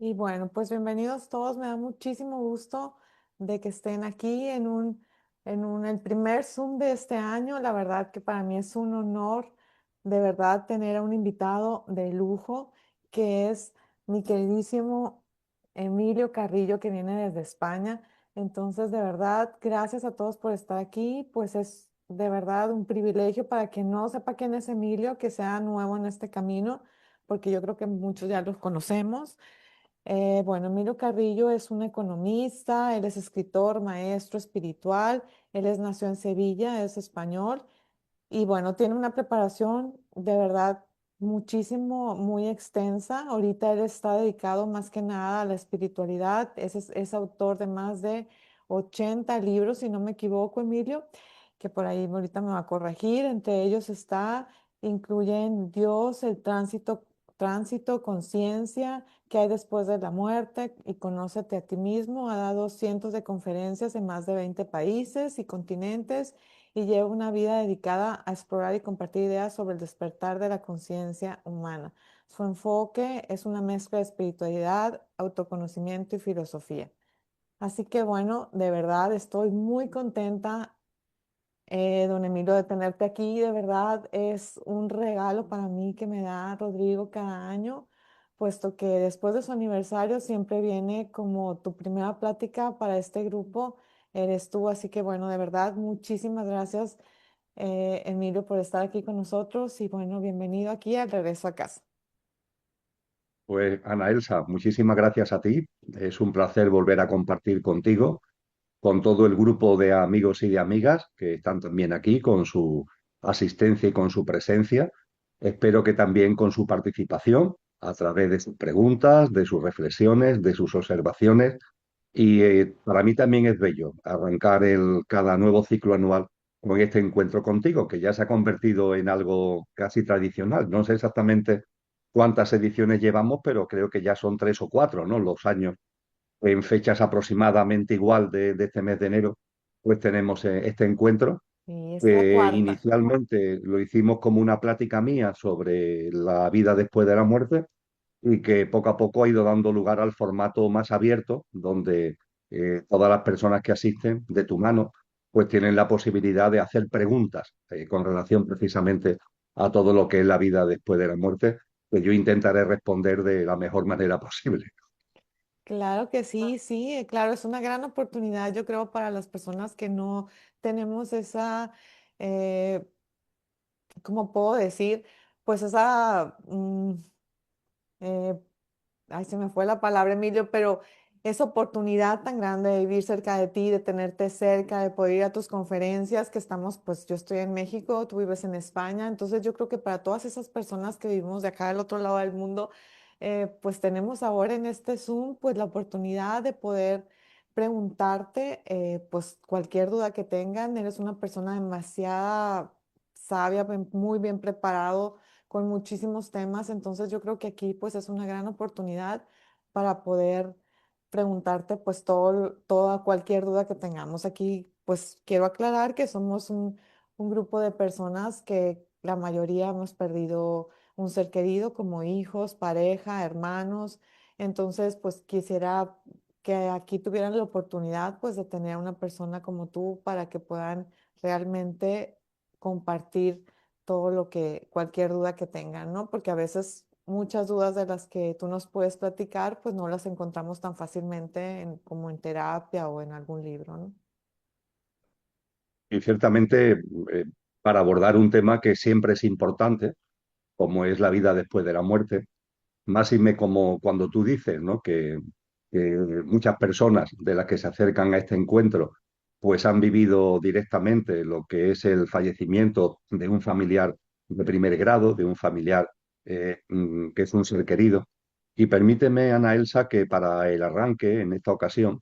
Y bueno, pues bienvenidos todos. Me da muchísimo gusto de que estén aquí el primer Zoom de este año. La verdad que para mí es un honor de verdad tener a un invitado de lujo que es mi queridísimo Emilio Carrillo que viene desde España. Entonces, de verdad, gracias a todos por estar aquí. Pues es de verdad un privilegio para quien no sepa quién es Emilio, que sea nuevo en este camino, porque yo creo que muchos ya los conocemos. Bueno, Emilio Carrillo es un economista, él es escritor, maestro espiritual, nació en Sevilla, es español y bueno, tiene una preparación de verdad muchísimo, muy extensa. Ahorita él está dedicado más que nada a la espiritualidad, es autor de más de 80 libros, si no me equivoco, Emilio, que por ahí ahorita me va a corregir. Entre ellos incluyen Dios, el tránsito, conciencia qué hay después de la muerte y conócete a ti mismo. Ha dado cientos de conferencias en más de 20 países y continentes y lleva una vida dedicada a explorar y compartir ideas sobre el despertar de la conciencia humana. Su enfoque es una mezcla de espiritualidad, autoconocimiento y filosofía. Así que bueno, de verdad estoy muy contenta, don Emilio, de tenerte aquí. De verdad es un regalo para mí que me da Rodrigo cada año, puesto que después de su aniversario siempre viene como tu primera plática para este grupo, eres tú. Así que bueno, de verdad, muchísimas gracias, Emilio, por estar aquí con nosotros y bueno, bienvenido aquí al regreso a casa. Pues Ana Elsa, muchísimas gracias a ti. Es un placer volver a compartir contigo, con todo el grupo de amigos y de amigas que están también aquí con su asistencia y con su presencia. Espero que también con su participación a través de sus preguntas, de sus reflexiones, de sus observaciones. Y para mí también es bello arrancar cada nuevo ciclo anual con este encuentro contigo, que ya se ha convertido en algo casi tradicional. No sé exactamente cuántas ediciones llevamos, pero creo que ya son tres o cuatro, ¿no? Los años en fechas aproximadamente igual de este mes de enero, pues tenemos este encuentro. Y es la cuarta. Inicialmente lo hicimos como una plática mía sobre la vida después de la muerte y que poco a poco ha ido dando lugar al formato más abierto, donde todas las personas que asisten de tu mano, pues tienen la posibilidad de hacer preguntas con relación precisamente a todo lo que es la vida después de la muerte, que yo intentaré responder de la mejor manera posible. Claro que sí, sí, claro, es una gran oportunidad, yo creo, para las personas que no tenemos esa, eh, ¿cómo puedo decir? Pues esa, eh, ay, se me fue la palabra, Emilio, pero esa oportunidad tan grande de vivir cerca de ti, de tenerte cerca, de poder ir a tus conferencias, que estamos, pues yo estoy en México, tú vives en España, entonces yo creo que para todas esas personas que vivimos de acá del otro lado del mundo, pues tenemos ahora en este Zoom, pues la oportunidad de poder preguntarte, pues cualquier duda que tengan. Eres una persona demasiada sabia, muy bien preparado con muchísimos temas. Entonces yo creo que aquí pues es una gran oportunidad para poder preguntarte pues toda cualquier duda que tengamos. Aquí pues quiero aclarar que somos un grupo de personas que la mayoría hemos perdido un ser querido como hijos, pareja, hermanos. Entonces pues quisiera que aquí tuvieran la oportunidad pues de tener a una persona como tú para que puedan realmente compartir todo cualquier duda que tengan, ¿no? Porque a veces muchas dudas de las que tú nos puedes platicar, pues no las encontramos tan fácilmente como en terapia o en algún libro, ¿no? Y ciertamente, eh, para abordar un tema que siempre es importante, como es la vida después de la muerte, más y me como cuando tú dices, ¿no? Que muchas personas de las que se acercan a este encuentro, pues han vivido directamente lo que es el fallecimiento de un familiar de primer grado, de un familiar que es un ser querido. Y permíteme, Ana Elsa, que para el arranque, en esta ocasión,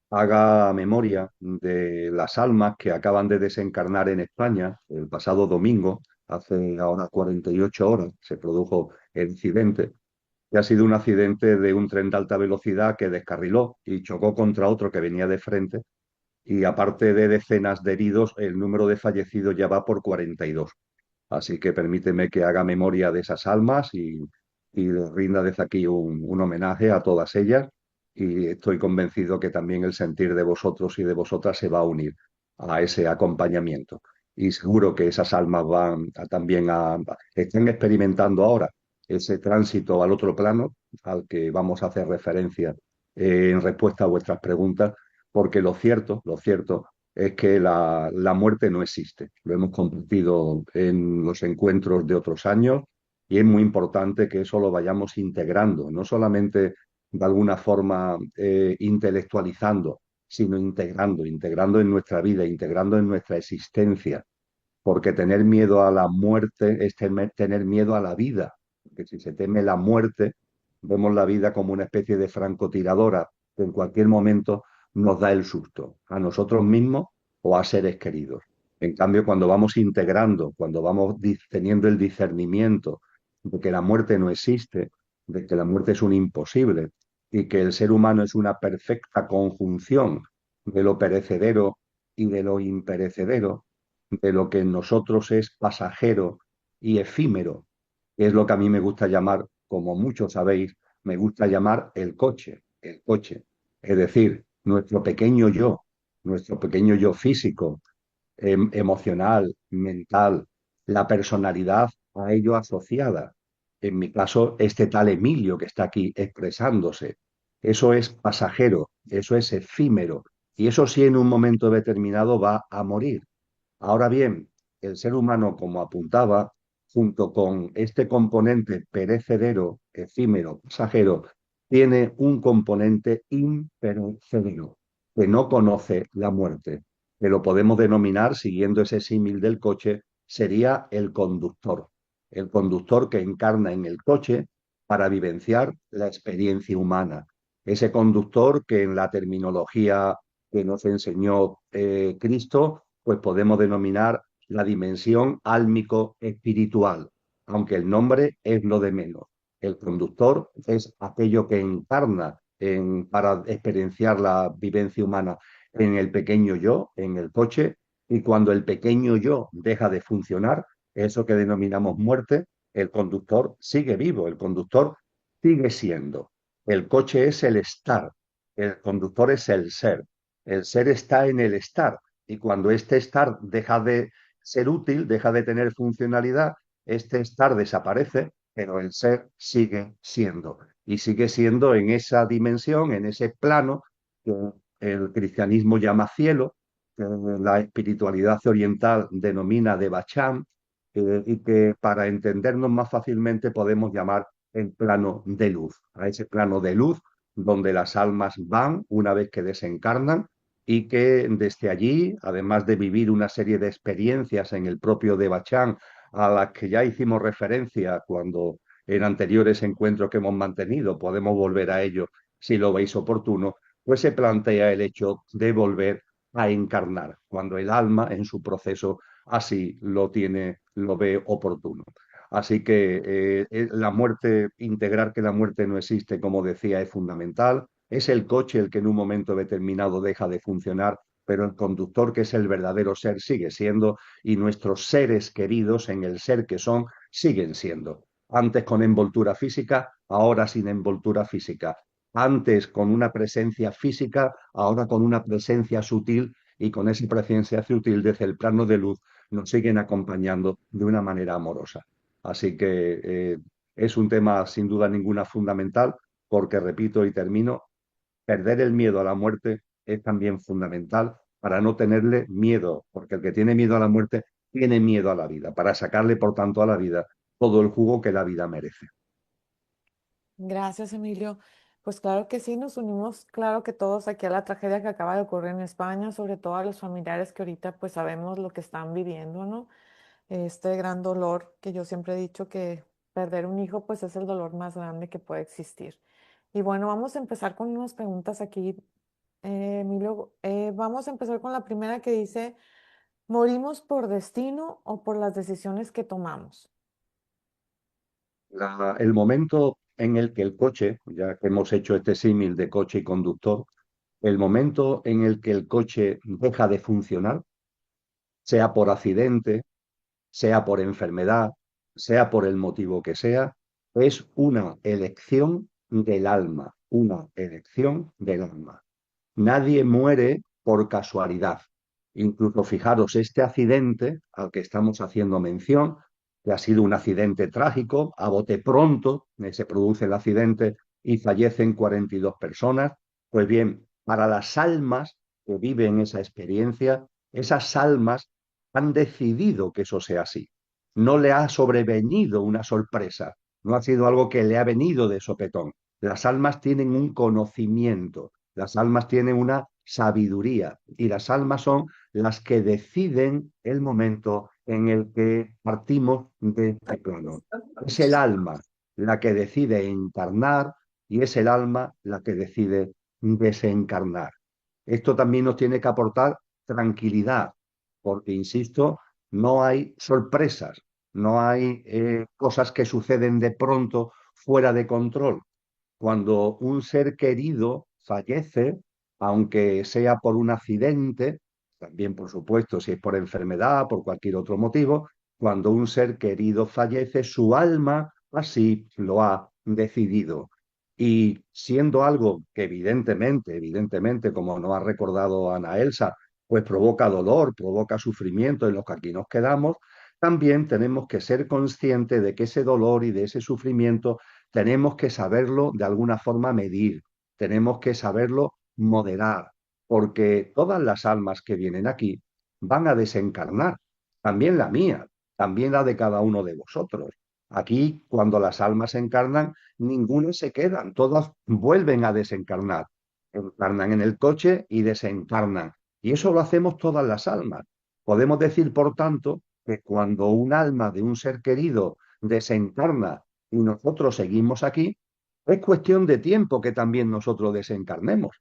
haga memoria de las almas que acaban de desencarnar en España el pasado domingo, hace ahora 48 horas, se produjo el incidente que ha sido un accidente de un tren de alta velocidad que descarriló y chocó contra otro que venía de frente. Y aparte de decenas de heridos, el número de fallecidos ya va por 42. Así que permíteme que haga memoria de esas almas y les rinda desde aquí un homenaje a todas ellas y estoy convencido que también el sentir de vosotros y de vosotras se va a unir a ese acompañamiento. Y seguro que esas almas también están experimentando ahora ese tránsito al otro plano al que vamos a hacer referencia en respuesta a vuestras preguntas, porque lo cierto es que la muerte no existe. Lo hemos compartido en los encuentros de otros años y es muy importante que eso lo vayamos integrando, no solamente de alguna forma intelectualizando, sino integrando en nuestra vida, integrando en nuestra existencia, porque tener miedo a la muerte es tener miedo a la vida, porque si se teme la muerte, vemos la vida como una especie de francotiradora que en cualquier momento nos da el susto, a nosotros mismos o a seres queridos. En cambio, cuando vamos integrando, cuando vamos teniendo el discernimiento de que la muerte no existe, de que la muerte es un imposible y que el ser humano es una perfecta conjunción de lo perecedero y de lo imperecedero, de lo que en nosotros es pasajero y efímero, que es lo que a mí me gusta llamar, como muchos sabéis, me gusta llamar el coche, el coche. Es decir, nuestro pequeño yo físico, emocional, mental, la personalidad a ello asociada. En mi caso, este tal Emilio que está aquí expresándose. Eso es pasajero, eso es efímero, y eso sí en un momento determinado va a morir. Ahora bien, el ser humano, como apuntaba, junto con este componente perecedero, efímero, pasajero, tiene un componente imperecedero, que no conoce la muerte, que lo podemos denominar, siguiendo ese símil del coche, sería el conductor que encarna en el coche para vivenciar la experiencia humana. Ese conductor que en la terminología que nos enseñó Cristo, pues podemos denominar la dimensión álmico-espiritual, aunque el nombre es lo de menos. El conductor es aquello que encarna para experienciar la vivencia humana en el pequeño yo, en el coche, y cuando el pequeño yo deja de funcionar, eso que denominamos muerte, el conductor sigue vivo, el conductor sigue siendo. El coche es el estar, el conductor es el ser. El ser está en el estar y cuando este estar deja de ser útil, deja de tener funcionalidad, este estar desaparece, pero el ser sigue siendo. Y sigue siendo en esa dimensión, en ese plano que el cristianismo llama cielo, que la espiritualidad oriental denomina Devachan, y que para entendernos más fácilmente podemos llamar el plano de luz, a ese plano de luz donde las almas van una vez que desencarnan y que desde allí, además de vivir una serie de experiencias en el propio Devachan, a las que ya hicimos referencia cuando en anteriores encuentros que hemos mantenido, podemos volver a ello si lo veis oportuno, pues se plantea el hecho de volver a encarnar, cuando el alma en su proceso así lo tiene, lo ve oportuno. Así que la muerte, integrar que la muerte no existe, como decía, es fundamental. Es el coche el que en un momento determinado deja de funcionar, pero el conductor, que es el verdadero ser, sigue siendo, y nuestros seres queridos en el ser que son, siguen siendo. Antes con envoltura física, ahora sin envoltura física. Antes con una presencia física, ahora con una presencia sutil, y con esa presencia sutil desde el plano de luz nos siguen acompañando de una manera amorosa. Así que es un tema sin duda ninguna fundamental porque, repito y termino, perder el miedo a la muerte es también fundamental para no tenerle miedo, porque el que tiene miedo a la muerte tiene miedo a la vida, para sacarle, por tanto, a la vida todo el jugo que la vida merece. Gracias, Emilio. Pues claro que sí, nos unimos, claro que todos aquí a la tragedia que acaba de ocurrir en España, sobre todo a los familiares que ahorita pues sabemos lo que están viviendo, ¿no? Este gran dolor que yo siempre he dicho que perder un hijo pues es el dolor más grande que puede existir. Y bueno, vamos a empezar con unas preguntas aquí, Emilio. Vamos a empezar con la primera que dice, ¿morimos por destino o por las decisiones que tomamos? El momento en el que el coche, ya que hemos hecho este símil de coche y conductor, el momento en el que el coche deja de funcionar, sea por accidente, sea por enfermedad, sea por el motivo que sea, es una elección del alma, una elección del alma. Nadie muere por casualidad. Incluso fijaros, este accidente al que estamos haciendo mención, que ha sido un accidente trágico, a bote pronto se produce el accidente y fallecen 42 personas, pues bien, para las almas que viven esa experiencia, esas almas han decidido que eso sea así. No le ha sobrevenido una sorpresa, no ha sido algo que le ha venido de sopetón. Las almas tienen un conocimiento, las almas tienen una sabiduría y las almas son las que deciden el momento en el que partimos de este plano. Es el alma la que decide encarnar y es el alma la que decide desencarnar. Esto también nos tiene que aportar tranquilidad, porque, insisto, no hay sorpresas, no hay cosas que suceden de pronto fuera de control. Cuando un ser querido fallece, aunque sea por un accidente, también por supuesto si es por enfermedad, por cualquier otro motivo, cuando un ser querido fallece, su alma así lo ha decidido. Y siendo algo que evidentemente, como nos ha recordado Ana Elsa, pues provoca dolor, provoca sufrimiento en los que aquí nos quedamos, también tenemos que ser conscientes de que ese dolor y de ese sufrimiento tenemos que saberlo de alguna forma medir, tenemos que saberlo moderar, porque todas las almas que vienen aquí van a desencarnar, también la mía, también la de cada uno de vosotros. Aquí, cuando las almas encarnan, ninguno se quedan, todas vuelven a desencarnar. Encarnan en el coche y desencarnan. Y eso lo hacemos todas las almas. Podemos decir, por tanto, que cuando un alma de un ser querido desencarna y nosotros seguimos aquí, es cuestión de tiempo que también nosotros desencarnemos.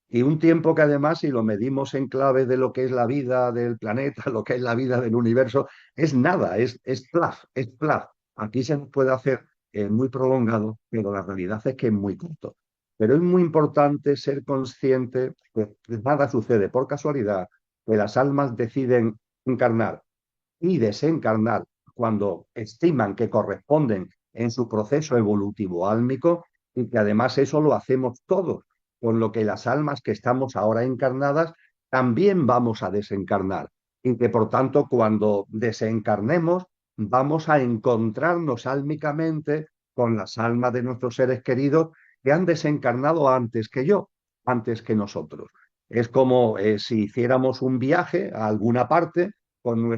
Y un tiempo que además, si lo medimos en clave de lo que es la vida del planeta, lo que es la vida del universo, es nada, es plaf, es plaf. Aquí se nos puede hacer muy prolongado, pero la realidad es que es muy corto. Pero es muy importante ser consciente que nada sucede por casualidad, que las almas deciden encarnar y desencarnar cuando estiman que corresponden en su proceso evolutivo álmico y que además eso lo hacemos todos, con lo que las almas que estamos ahora encarnadas también vamos a desencarnar y que por tanto cuando desencarnemos vamos a encontrarnos álmicamente con las almas de nuestros seres queridos que han desencarnado antes que yo, antes que nosotros. Es como si hiciéramos un viaje a alguna parte con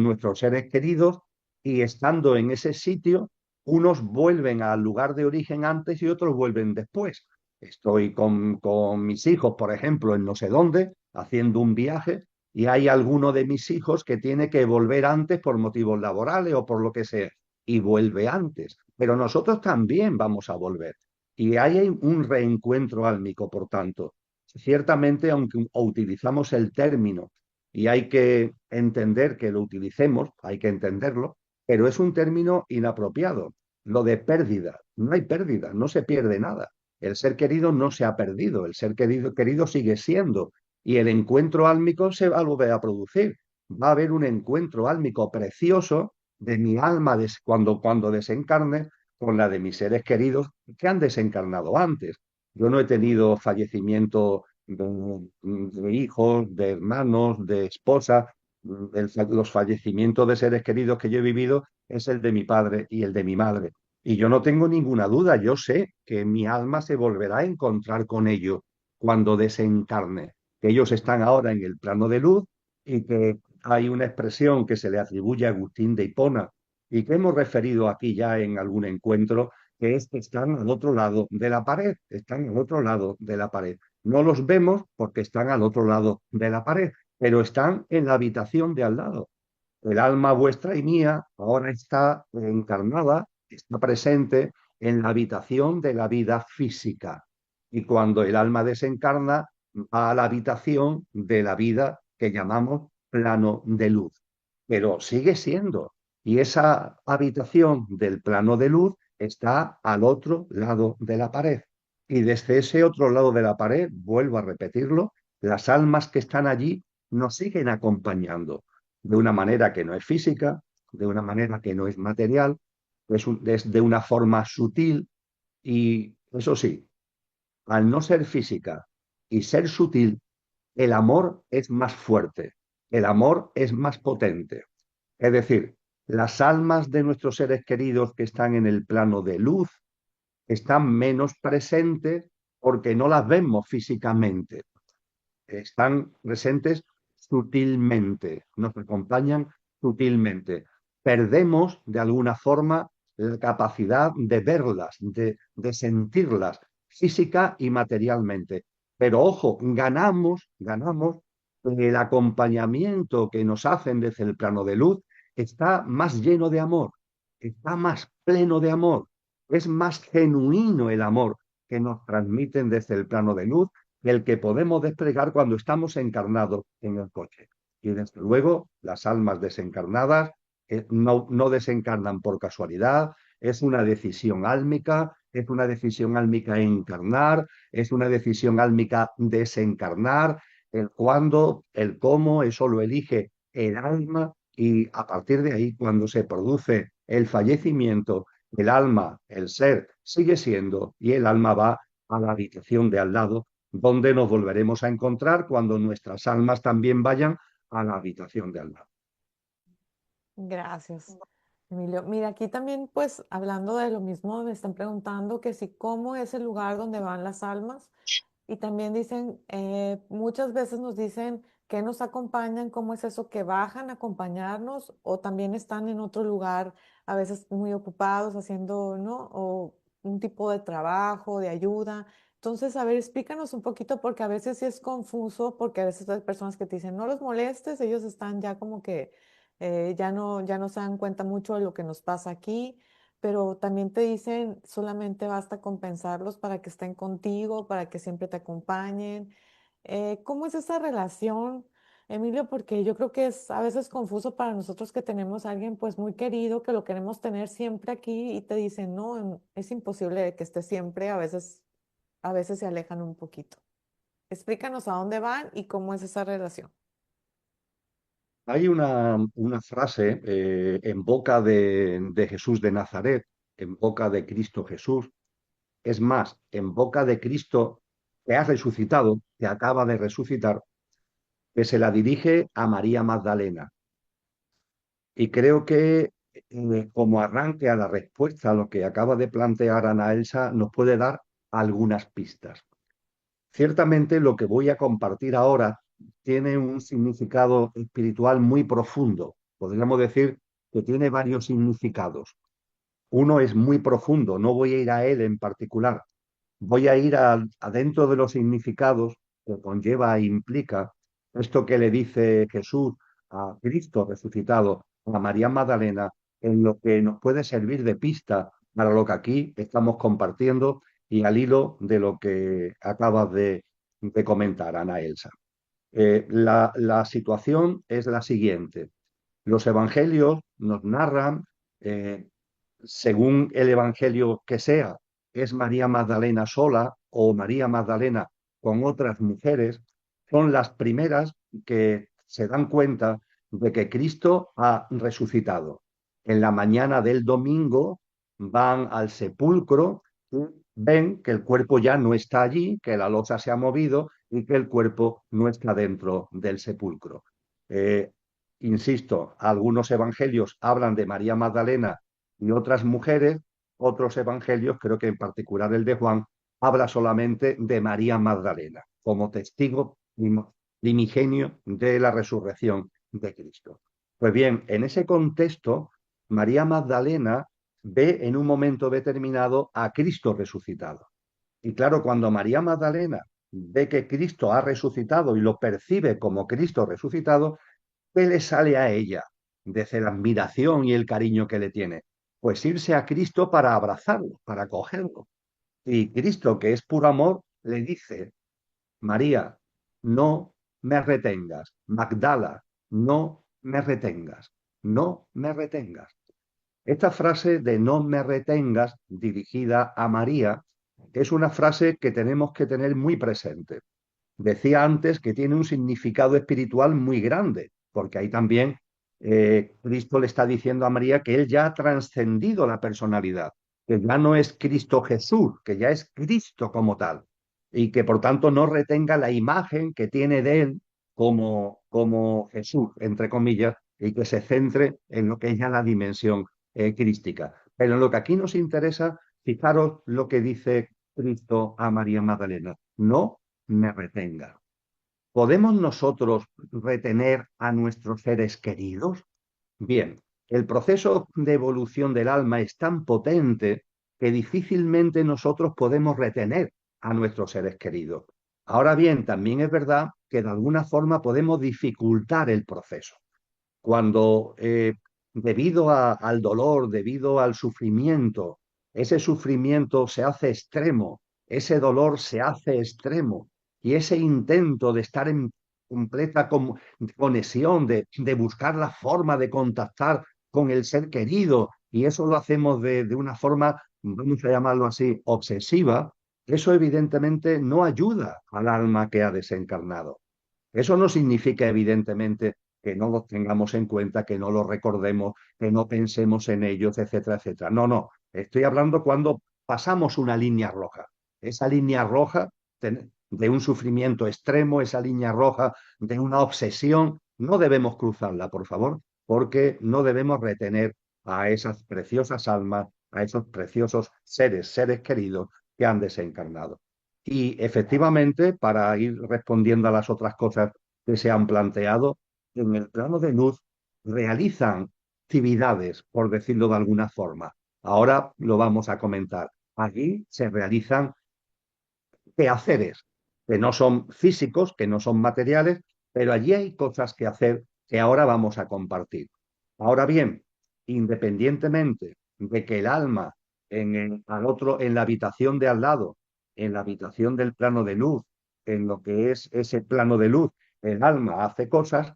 nuestros seres queridos y estando en ese sitio, unos vuelven al lugar de origen antes y otros vuelven después. Estoy con mis hijos, por ejemplo, en no sé dónde, haciendo un viaje y hay alguno de mis hijos que tiene que volver antes por motivos laborales o por lo que sea y vuelve antes. Pero nosotros también vamos a volver. Y hay un reencuentro álmico, por tanto. Ciertamente, aunque utilizamos el término y hay que entender que lo utilicemos, hay que entenderlo, pero es un término inapropiado. Lo de pérdida, no hay pérdida, no se pierde nada. El ser querido no se ha perdido, el ser querido sigue siendo y el encuentro álmico se va a volver a producir. Va a haber un encuentro álmico precioso de mi alma cuando desencarne con la de mis seres queridos que han desencarnado antes. Yo no he tenido fallecimiento de hijos, de hermanos, de esposas. Los fallecimientos de seres queridos que yo he vivido es el de mi padre y el de mi madre. Y yo no tengo ninguna duda, yo sé que mi alma se volverá a encontrar con ellos cuando desencarne, que ellos están ahora en el plano de luz y que hay una expresión que se le atribuye a Agustín de Hipona y que hemos referido aquí ya en algún encuentro, que es que están al otro lado de la pared, están al otro lado de la pared. No los vemos porque están al otro lado de la pared, pero están en la habitación de al lado. El alma vuestra y mía ahora está encarnada, está presente en la habitación de la vida física. Y cuando el alma desencarna, va a la habitación de la vida que llamamos plano de luz. Pero sigue siendo. Y esa habitación del plano de luz está al otro lado de la pared. Y desde ese otro lado de la pared, vuelvo a repetirlo, las almas que están allí nos siguen acompañando de una manera que no es física, de una manera que no es material, es de una forma sutil y, eso sí, al no ser física y ser sutil, el amor es más fuerte, el amor es más potente. Es decir, las almas de nuestros seres queridos que están en el plano de luz están menos presentes porque no las vemos físicamente, están presentes sutilmente, nos acompañan sutilmente. Perdemos de alguna forma la capacidad de verlas, de sentirlas física y materialmente. Pero ojo, ganamos el acompañamiento que nos hacen desde el plano de luz está más lleno de amor, está más pleno de amor, es más genuino el amor que nos transmiten desde el plano de luz el que podemos desplegar cuando estamos encarnados en el coche. Y desde luego, las almas desencarnadas no desencarnan por casualidad, es una decisión álmica, es una decisión álmica encarnar, es una decisión álmica desencarnar, el cuándo, el cómo, eso lo elige el alma y a partir de ahí, cuando se produce el fallecimiento, el alma, el ser, sigue siendo y el alma va a la habitación de al lado donde nos volveremos a encontrar cuando nuestras almas también vayan a la habitación de al lado. Gracias, Emilio. Mira, aquí también, pues, hablando de lo mismo, me están preguntando que si cómo es el lugar donde van las almas. Y también dicen, muchas veces nos dicen que nos acompañan, cómo es eso, que bajan a acompañarnos o también están en otro lugar, a veces muy ocupados haciendo, ¿no? O un tipo de trabajo, de ayuda. Entonces, a ver, explícanos un poquito porque a veces sí es confuso, porque a veces hay personas que te dicen, no los molestes, ellos están ya como que ya no se dan cuenta mucho de lo que nos pasa aquí, pero también te dicen, solamente basta con pensarlos para que estén contigo, para que siempre te acompañen. ¿Cómo es esa relación, Emilio? Porque yo creo que es a veces confuso para nosotros que tenemos a alguien pues muy querido, que lo queremos tener siempre aquí y te dicen, no, es imposible que esté siempre, a veces se alejan un poquito. Explícanos a dónde van y cómo es esa relación. Hay una frase en boca de Jesús de Nazaret, en boca de Cristo Jesús, es más, en boca de Cristo que ha resucitado, que acaba de resucitar, que se la dirige a María Magdalena. Y creo que como arranque a la respuesta a lo que acaba de plantear Ana Elsa, nos puede dar algunas pistas. Ciertamente lo que voy a compartir ahora tiene un significado espiritual muy profundo. Podríamos decir que tiene varios significados. Uno es muy profundo, no voy a ir a él en particular, voy a ir adentro de los significados que conlleva e implica esto que le dice Jesús a Cristo resucitado, a María Magdalena, en lo que nos puede servir de pista para lo que aquí estamos compartiendo y al hilo de lo que acabas de comentar, Ana Elsa. La situación es la siguiente. Los evangelios nos narran, eh, según el evangelio que sea, es María Magdalena sola o María Magdalena con otras mujeres, son las primeras que se dan cuenta de que Cristo ha resucitado. En la mañana del domingo van al sepulcro y ven que el cuerpo ya no está allí, que la losa se ha movido y que el cuerpo no está dentro del sepulcro. Eh, Insisto, algunos evangelios hablan de María Magdalena y otras mujeres, otros evangelios, creo que en particular el de Juan, habla solamente de María Magdalena como testigo primigenio de la resurrección de Cristo. Pues bien, en ese contexto, María Magdalena ve en un momento determinado a Cristo resucitado. Y claro, cuando María Magdalena ve que Cristo ha resucitado y lo percibe como Cristo resucitado, ¿qué le sale a ella desde la admiración y el cariño que le tiene? Pues irse a Cristo para abrazarlo, para cogerlo. Y Cristo, que es puro amor, le dice, María, no me retengas. Magdala, no me retengas. No me retengas. Esta frase de no me retengas, dirigida a María, es una frase que tenemos que tener muy presente. Decía antes que tiene un significado espiritual muy grande, porque hay también Cristo le está diciendo a María que él ya ha trascendido la personalidad, que ya no es Cristo Jesús, que ya es Cristo como tal, y que por tanto no retenga la imagen que tiene de él como Jesús, entre comillas, y que se centre en lo que es ya la dimensión crística. Pero en lo que aquí nos interesa, fijaros lo que dice Cristo a María Magdalena: no me retenga. ¿Podemos nosotros retener a nuestros seres queridos? Bien, el proceso de evolución del alma es tan potente que difícilmente nosotros podemos retener a nuestros seres queridos. Ahora bien, también es verdad que de alguna forma podemos dificultar el proceso. Cuando debido al dolor, debido al sufrimiento, ese sufrimiento se hace extremo, ese dolor se hace extremo y ese intento de estar en completa conexión, de buscar la forma de contactar con el ser querido, y eso lo hacemos de una forma, vamos a llamarlo así, obsesiva, eso evidentemente no ayuda al alma que ha desencarnado. Eso no significa, evidentemente, que no los tengamos en cuenta, que no los recordemos, que no pensemos en ellos, etcétera, etcétera. No, no. Estoy hablando cuando pasamos una línea roja. Esa línea roja de un sufrimiento extremo, esa línea roja de una obsesión, no debemos cruzarla, por favor, porque no debemos retener a esas preciosas almas, a esos preciosos seres queridos que han desencarnado. Y efectivamente, para ir respondiendo a las otras cosas que se han planteado, en el plano de luz realizan actividades, por decirlo de alguna forma. Ahora lo vamos a comentar. Allí se realizan quehaceres que no son físicos, que no son materiales, pero allí hay cosas que hacer que ahora vamos a compartir. Ahora bien, independientemente de que el alma al otro, en la habitación de al lado, en la habitación del plano de luz, en lo que es ese plano de luz, el alma hace cosas,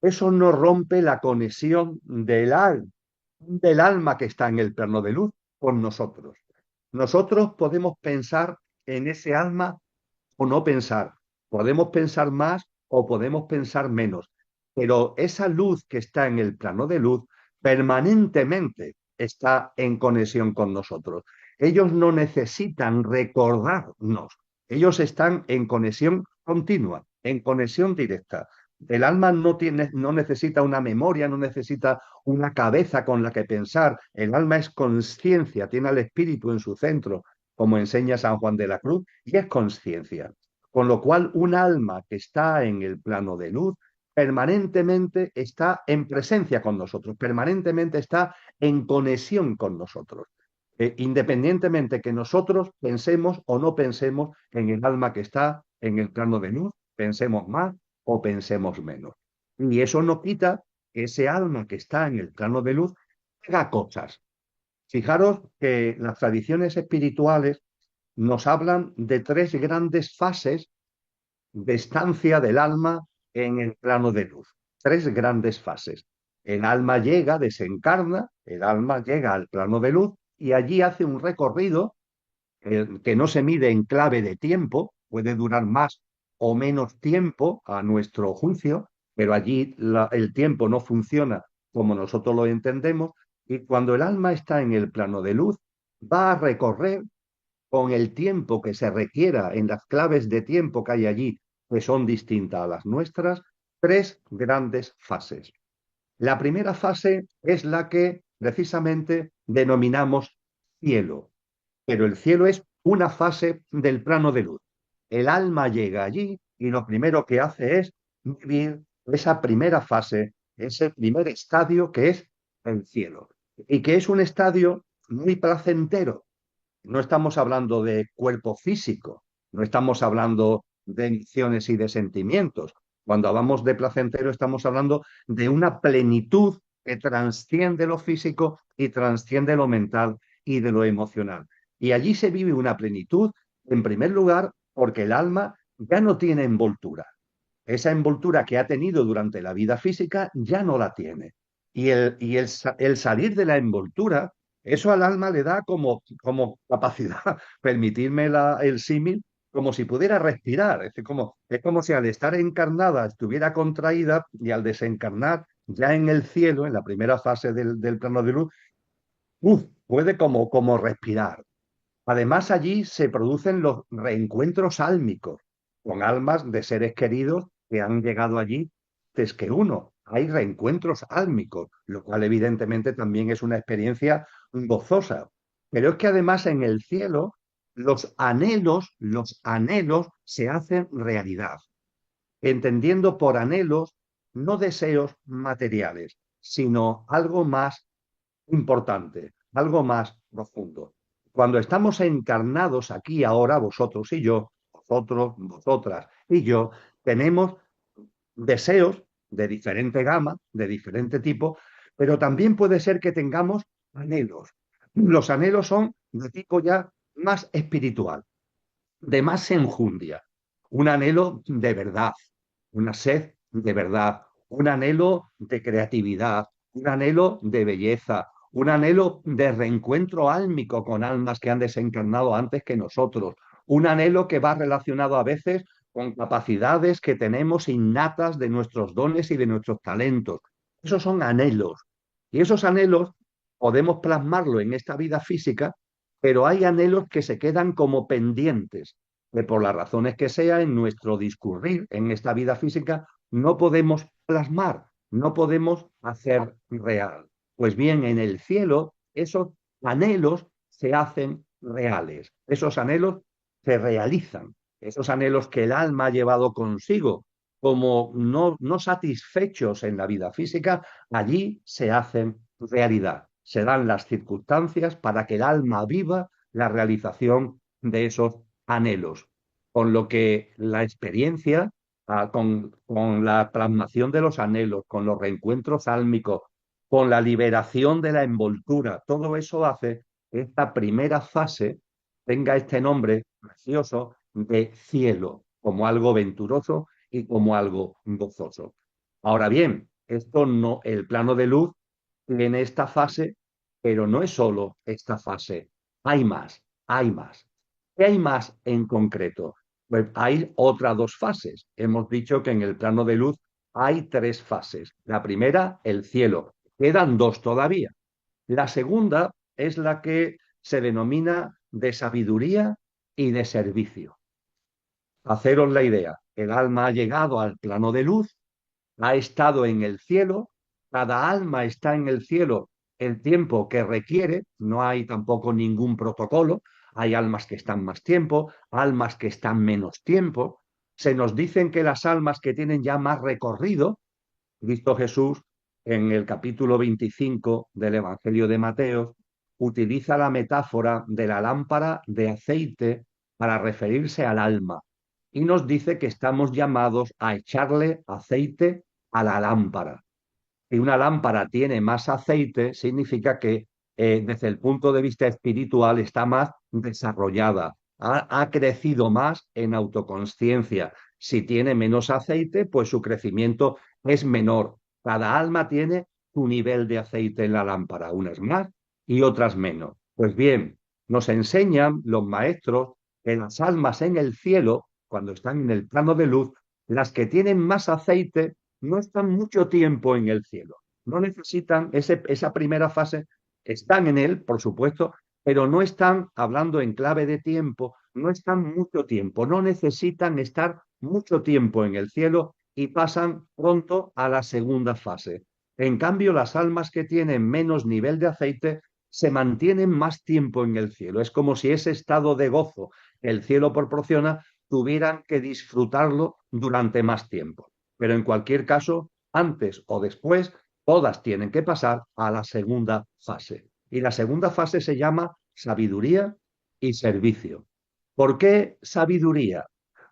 eso no rompe la conexión del alma que está en el plano de luz con nosotros. Nosotros podemos pensar en ese alma o no pensar. Podemos pensar más o podemos pensar menos. Pero esa luz que está en el plano de luz permanentemente está en conexión con nosotros. Ellos no necesitan recordarnos. Ellos están en conexión continua, en conexión directa. El alma no necesita una memoria, no necesita una cabeza con la que pensar. El alma es conciencia, tiene al espíritu en su centro, como enseña San Juan de la Cruz, y es conciencia. Con lo cual, un alma que está en el plano de luz permanentemente está en presencia con nosotros, permanentemente está en conexión con nosotros, independientemente que nosotros pensemos o no pensemos en el alma que está en el plano de luz, pensemos más o pensemos menos. Y eso no quita que ese alma que está en el plano de luz haga cosas. Fijaros que las tradiciones espirituales nos hablan de tres grandes fases de estancia del alma en el plano de luz. Tres grandes fases. El alma llega, desencarna, el alma llega al plano de luz y allí hace un recorrido que no se mide en clave de tiempo, puede durar más o menos tiempo a nuestro juicio, pero allí el tiempo no funciona como nosotros lo entendemos, y cuando el alma está en el plano de luz, va a recorrer con el tiempo que se requiera en las claves de tiempo que hay allí, que son distintas a las nuestras, tres grandes fases. La primera fase es la que precisamente denominamos cielo, pero el cielo es una fase del plano de luz. El alma llega allí y lo primero que hace es vivir esa primera fase, ese primer estadio que es el cielo, y que es un estadio muy placentero. No estamos hablando de cuerpo físico, no estamos hablando de emociones y de sentimientos. Cuando hablamos de placentero estamos hablando de una plenitud que trasciende lo físico y trasciende lo mental y de lo emocional. Y allí se vive una plenitud, en primer lugar, porque el alma ya no tiene envoltura. Esa envoltura que ha tenido durante la vida física ya no la tiene. Y el salir de la envoltura, eso al alma le da como capacidad, permitirme el símil, como si pudiera respirar. Es como si al estar encarnada estuviera contraída y al desencarnar ya en el cielo, en la primera fase del plano de luz, puede como respirar. Además, allí se producen los reencuentros álmicos con almas de seres queridos que han llegado allí antes que uno. Hay reencuentros álmicos, lo cual evidentemente también es una experiencia gozosa. Pero es que además en el cielo los anhelos se hacen realidad, entendiendo por anhelos no deseos materiales, sino algo más importante, algo más profundo. Cuando estamos encarnados aquí ahora, vosotros y yo, vosotros, vosotras y yo, tenemos deseos de diferente gama, de diferente tipo, pero también puede ser que tengamos anhelos. Los anhelos son de tipo ya más espiritual, de más enjundia, un anhelo de verdad, una sed de verdad, un anhelo de creatividad, un anhelo de belleza, un anhelo de reencuentro álmico con almas que han desencarnado antes que nosotros, un anhelo que va relacionado a veces con capacidades que tenemos innatas de nuestros dones y de nuestros talentos. Esos son anhelos. Y esos anhelos podemos plasmarlo en esta vida física, pero hay anhelos que se quedan como pendientes, que por las razones que sea, en nuestro discurrir en esta vida física, no podemos plasmar, no podemos hacer real. Pues bien, en el cielo, esos anhelos se hacen reales, esos anhelos se realizan, esos anhelos que el alma ha llevado consigo como no satisfechos en la vida física, allí se hacen realidad. Se dan las circunstancias para que el alma viva la realización de esos anhelos. Con lo que la experiencia, con la plasmación de los anhelos, con los reencuentros álmicos, con la liberación de la envoltura, todo eso hace que esta primera fase tenga este nombre precioso de cielo, como algo venturoso y como algo gozoso. Ahora bien, esto no, el plano de luz tiene esta fase, pero no es solo esta fase. Hay más, hay más. ¿Qué hay más en concreto? Pues hay otras dos fases. Hemos dicho que en el plano de luz hay tres fases. La primera, el cielo. Quedan dos todavía. La segunda es la que se denomina de sabiduría y de servicio. Haceros la idea, el alma ha llegado al plano de luz, ha estado en el cielo, cada alma está en el cielo el tiempo que requiere, no hay tampoco ningún protocolo, hay almas que están más tiempo, almas que están menos tiempo. Se nos dicen que las almas que tienen ya más recorrido, Cristo Jesús en el capítulo 25 del Evangelio de Mateo utiliza la metáfora de la lámpara de aceite para referirse al alma y nos dice que estamos llamados a echarle aceite a la lámpara. Si una lámpara tiene más aceite, significa que desde el punto de vista espiritual está más desarrollada, ha crecido más en autoconsciencia. Si tiene menos aceite, pues su crecimiento es menor. Cada alma tiene su nivel de aceite en la lámpara, unas más y otras menos. Pues bien, nos enseñan los maestros que las almas en el cielo, cuando están en el plano de luz, las que tienen más aceite no están mucho tiempo en el cielo. No necesitan esa primera fase, están en él, por supuesto, pero no están hablando en clave de tiempo, no están mucho tiempo, no necesitan estar mucho tiempo en el cielo y pasan pronto a la segunda fase. En cambio, las almas que tienen menos nivel de aceite se mantienen más tiempo en el cielo. Es como si ese estado de gozo que el cielo proporciona tuvieran que disfrutarlo durante más tiempo. Pero en cualquier caso, antes o después, todas tienen que pasar a la segunda fase. Y la segunda fase se llama sabiduría y servicio. ¿Por qué sabiduría?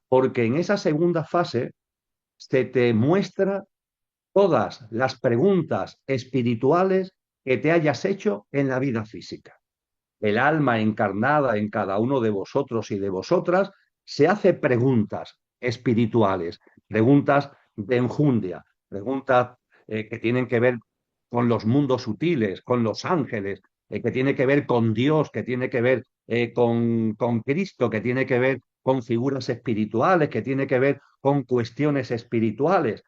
Porque en esa segunda fase se te muestra todas las preguntas espirituales que te hayas hecho en la vida física. El alma encarnada en cada uno de vosotros y de vosotras se hace preguntas espirituales, preguntas de enjundia, preguntas que tienen que ver con los mundos sutiles, con los ángeles, que tiene que ver con Dios, que tiene que ver con Cristo, que tiene que ver con figuras espirituales, que tiene que ver con cuestiones espirituales.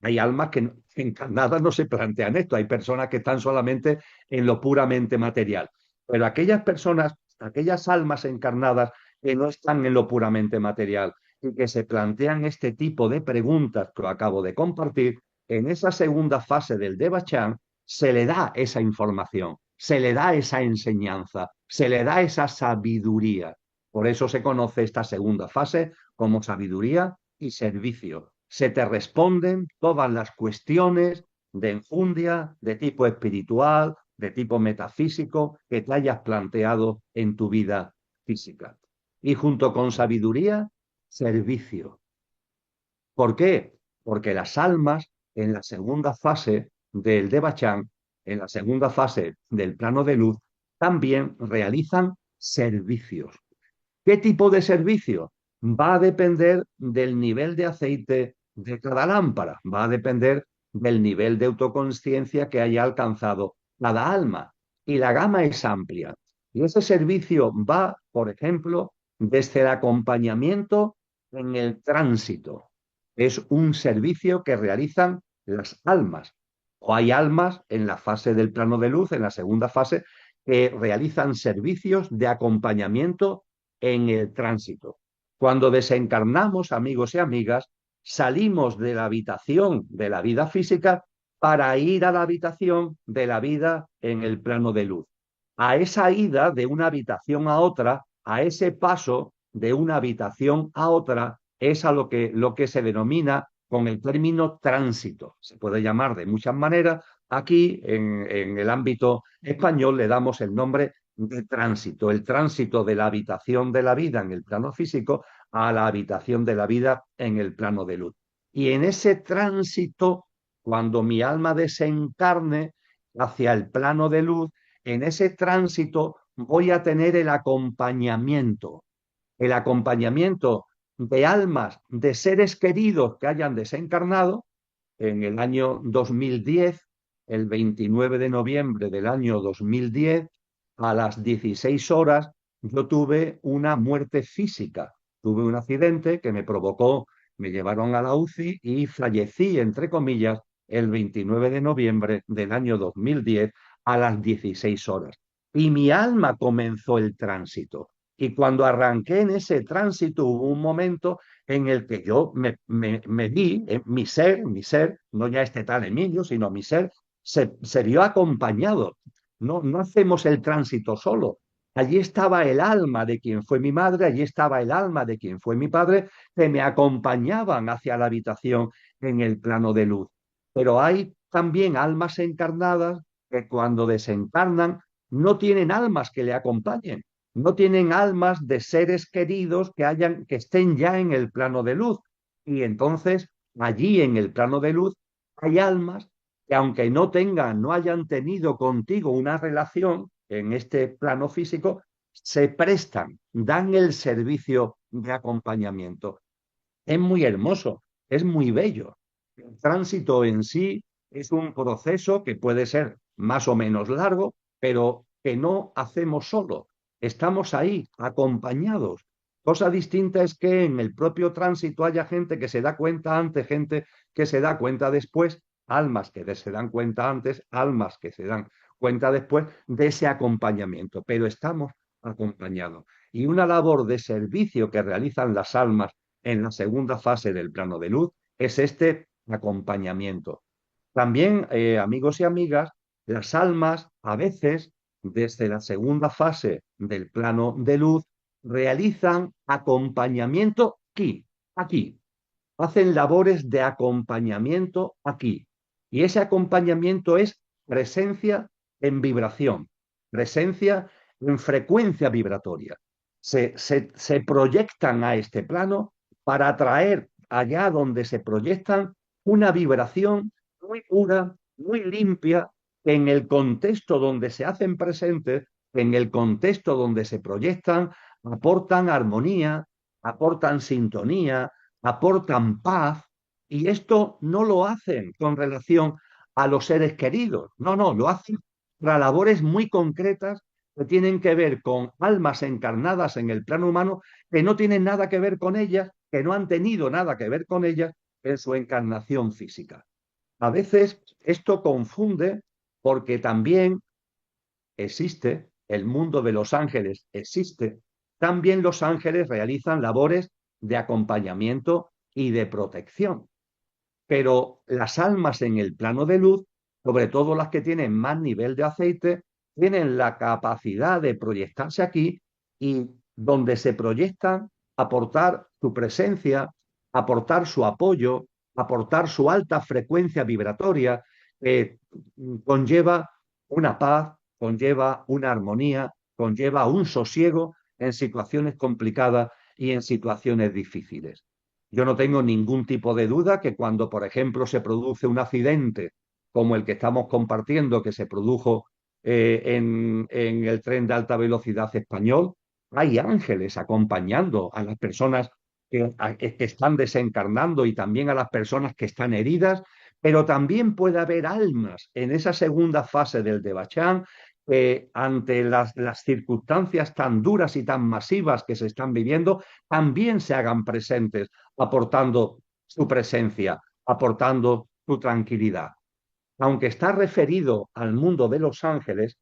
Hay almas que encarnadas no se plantean esto, hay personas que están solamente en lo puramente material. Pero aquellas personas, aquellas almas encarnadas que no están en lo puramente material y que se plantean este tipo de preguntas que acabo de compartir, en esa segunda fase del Devachan se le da esa información, se le da esa enseñanza, se le da esa sabiduría. Por eso se conoce esta segunda fase como sabiduría y servicio. Se te responden todas las cuestiones de enjundia, de tipo espiritual, de tipo metafísico, que te hayas planteado en tu vida física. Y junto con sabiduría, servicio. ¿Por qué? Porque las almas en la segunda fase del Devachan, en la segunda fase del plano de luz, también realizan servicios. ¿Qué tipo de servicio? Va a depender del nivel de aceite de cada lámpara, va a depender del nivel de autoconsciencia que haya alcanzado cada alma. Y la gama es amplia. Y ese servicio va, por ejemplo, desde el acompañamiento en el tránsito. Es un servicio que realizan las almas. O hay almas en la fase del plano de luz, en la segunda fase, que realizan servicios de acompañamiento en el tránsito. Cuando desencarnamos, amigos y amigas, salimos de la habitación de la vida física para ir a la habitación de la vida en el plano de luz. A esa ida de una habitación a otra, a ese paso de una habitación a otra, es a lo que se denomina con el término tránsito. Se puede llamar de muchas maneras. Aquí, en el ámbito español, le damos el nombre de tránsito, el tránsito de la habitación de la vida en el plano físico a la habitación de la vida en el plano de luz. Y en ese tránsito, cuando mi alma desencarne hacia el plano de luz, en ese tránsito voy a tener el acompañamiento de almas, de seres queridos que hayan desencarnado en el año 2010, el 29 de noviembre del año 2010, a las 16 horas, yo tuve una muerte física. Tuve un accidente que me provocó, me llevaron a la UCI y fallecí, entre comillas, el 29 de noviembre del año 2010 a las 16 horas. Y mi alma comenzó el tránsito. Y cuando arranqué en ese tránsito hubo un momento en el que yo me vi, mi ser, no ya este tal Emilio, sino mi ser, se vio acompañado. No, no hacemos el tránsito solo. Allí estaba el alma de quien fue mi madre, allí estaba el alma de quien fue mi padre, que me acompañaban hacia la habitación en el plano de luz. Pero hay también almas encarnadas que cuando desencarnan no tienen almas que le acompañen, no tienen almas de seres queridos que estén ya en el plano de luz. Y entonces, allí en el plano de luz, hay almas que aunque no hayan tenido contigo una relación en este plano físico, se prestan, dan el servicio de acompañamiento. Es muy hermoso, es muy bello. El tránsito en sí es un proceso que puede ser más o menos largo, pero que no hacemos solo. Estamos ahí, acompañados. Cosa distinta es que en el propio tránsito haya gente que se da cuenta antes, gente que se da cuenta después, almas que se dan cuenta antes, almas que se dan cuenta después de ese acompañamiento, pero estamos acompañados. Y una labor de servicio que realizan las almas en la segunda fase del plano de luz es este acompañamiento. También, amigos y amigas, las almas a veces, desde la segunda fase del plano de luz, realizan acompañamiento aquí, hacen labores de acompañamiento aquí. Y ese acompañamiento es presencia en vibración, presencia en frecuencia vibratoria. Se proyectan a este plano para atraer allá donde se proyectan una vibración muy pura, muy limpia, en el contexto donde se hacen presentes, en el contexto donde se proyectan, aportan armonía, aportan sintonía, aportan paz, y esto no lo hacen con relación a los seres queridos, no, no, lo hacen para labores muy concretas que tienen que ver con almas encarnadas en el plano humano que no tienen nada que ver con ellas, que no han tenido nada que ver con ellas en su encarnación física. A veces esto confunde porque también existe, el mundo de los ángeles existe, también los ángeles realizan labores de acompañamiento y de protección. Pero las almas en el plano de luz, sobre todo las que tienen más nivel de aceite, tienen la capacidad de proyectarse aquí y donde se proyectan, aportar su presencia, aportar su apoyo, aportar su alta frecuencia vibratoria, que conlleva una paz, conlleva una armonía, conlleva un sosiego en situaciones complicadas y en situaciones difíciles. Yo no tengo ningún tipo de duda que cuando, por ejemplo, se produce un accidente como el que estamos compartiendo, que se produjo en el tren de alta velocidad español, hay ángeles acompañando a las personas que están desencarnando y también a las personas que están heridas, pero también puede haber almas en esa segunda fase del Devachan que ante las circunstancias tan duras y tan masivas que se están viviendo, también se hagan presentes aportando su presencia, aportando su tranquilidad. Aunque está referido al mundo de los ángeles,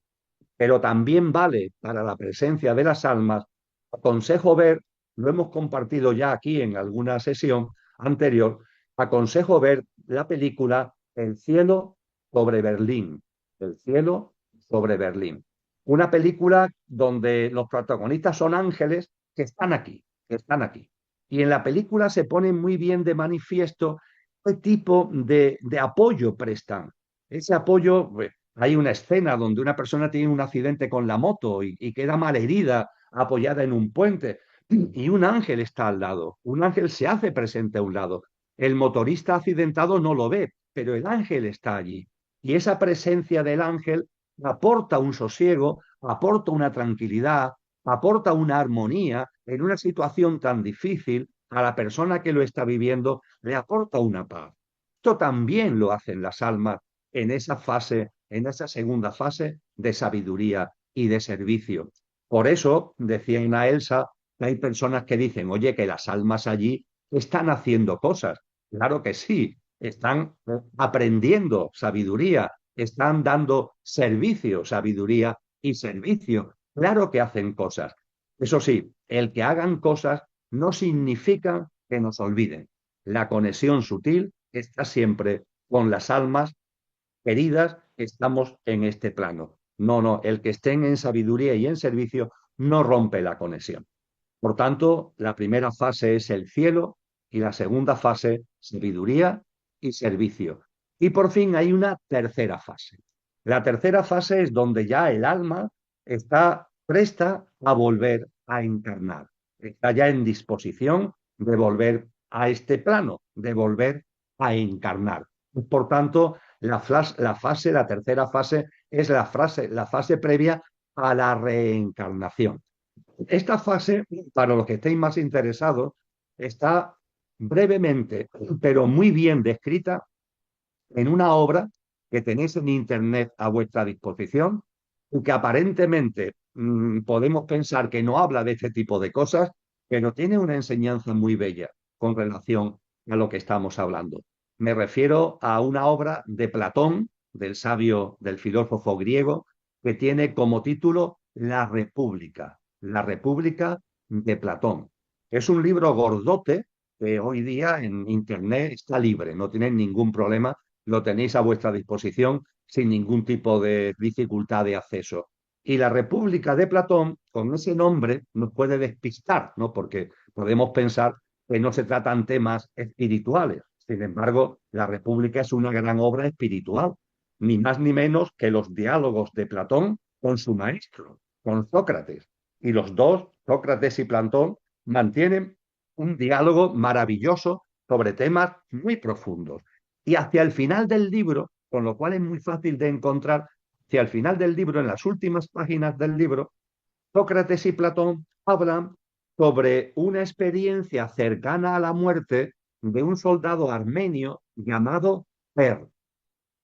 pero también vale para la presencia de las almas, aconsejo ver, lo hemos compartido ya aquí en alguna sesión anterior, aconsejo ver la película El cielo sobre Berlín, El cielo sobre Berlín. Una película donde los protagonistas son ángeles que están aquí, que están aquí. Y en la película se pone muy bien de manifiesto qué tipo de apoyo prestan. Ese apoyo, hay una escena donde una persona tiene un accidente con la moto y queda malherida, apoyada en un puente, y un ángel está al lado. Un ángel se hace presente a un lado. El motorista accidentado no lo ve, pero el ángel está allí. Y esa presencia del ángel aporta un sosiego, aporta una tranquilidad, aporta una armonía en una situación tan difícil. A la persona que lo está viviendo le aporta una paz. Esto también lo hacen las almas en esa fase, en esa segunda fase de sabiduría y de servicio. Por eso decía Ina Elsa que hay personas que dicen, oye, que las almas allí están haciendo cosas. Claro que sí, están aprendiendo sabiduría, están dando servicio, sabiduría y servicio. Claro que hacen cosas. Eso sí, el que hagan cosas no significa que nos olviden. La conexión sutil está siempre con las almas queridas, estamos en este plano. No, no, el que estén en sabiduría y en servicio no rompe la conexión. Por tanto, la primera fase es el cielo y la segunda fase, sabiduría y servicio. Y por fin hay una tercera fase. La tercera fase es donde ya el alma está presta a volver a encarnar. Está ya en disposición de volver a este plano, de volver a encarnar. Por tanto, la tercera fase, es la fase previa a la reencarnación. Esta fase, para los que estéis más interesados, está brevemente, pero muy bien descrita en una obra que tenéis en Internet a vuestra disposición y que aparentemente podemos pensar que no habla de este tipo de cosas, pero tiene una enseñanza muy bella con relación a lo que estamos hablando. Me refiero a una obra de Platón, del sabio, del filósofo griego, que tiene como título La República de Platón. Es un libro gordote que hoy día en Internet está libre, no tiene ningún problema, lo tenéis a vuestra disposición sin ningún tipo de dificultad de acceso. Y la República de Platón, con ese nombre, nos puede despistar, ¿no? Porque podemos pensar que no se tratan temas espirituales. Sin embargo, la República es una gran obra espiritual, ni más ni menos que los diálogos de Platón con su maestro, con Sócrates. Y los dos, Sócrates y Platón, mantienen un diálogo maravilloso sobre temas muy profundos. Y hacia el final del libro, con lo cual es muy fácil de encontrar, hacia el final del libro, en las últimas páginas del libro, Sócrates y Platón hablan sobre una experiencia cercana a la muerte de un soldado armenio llamado Per.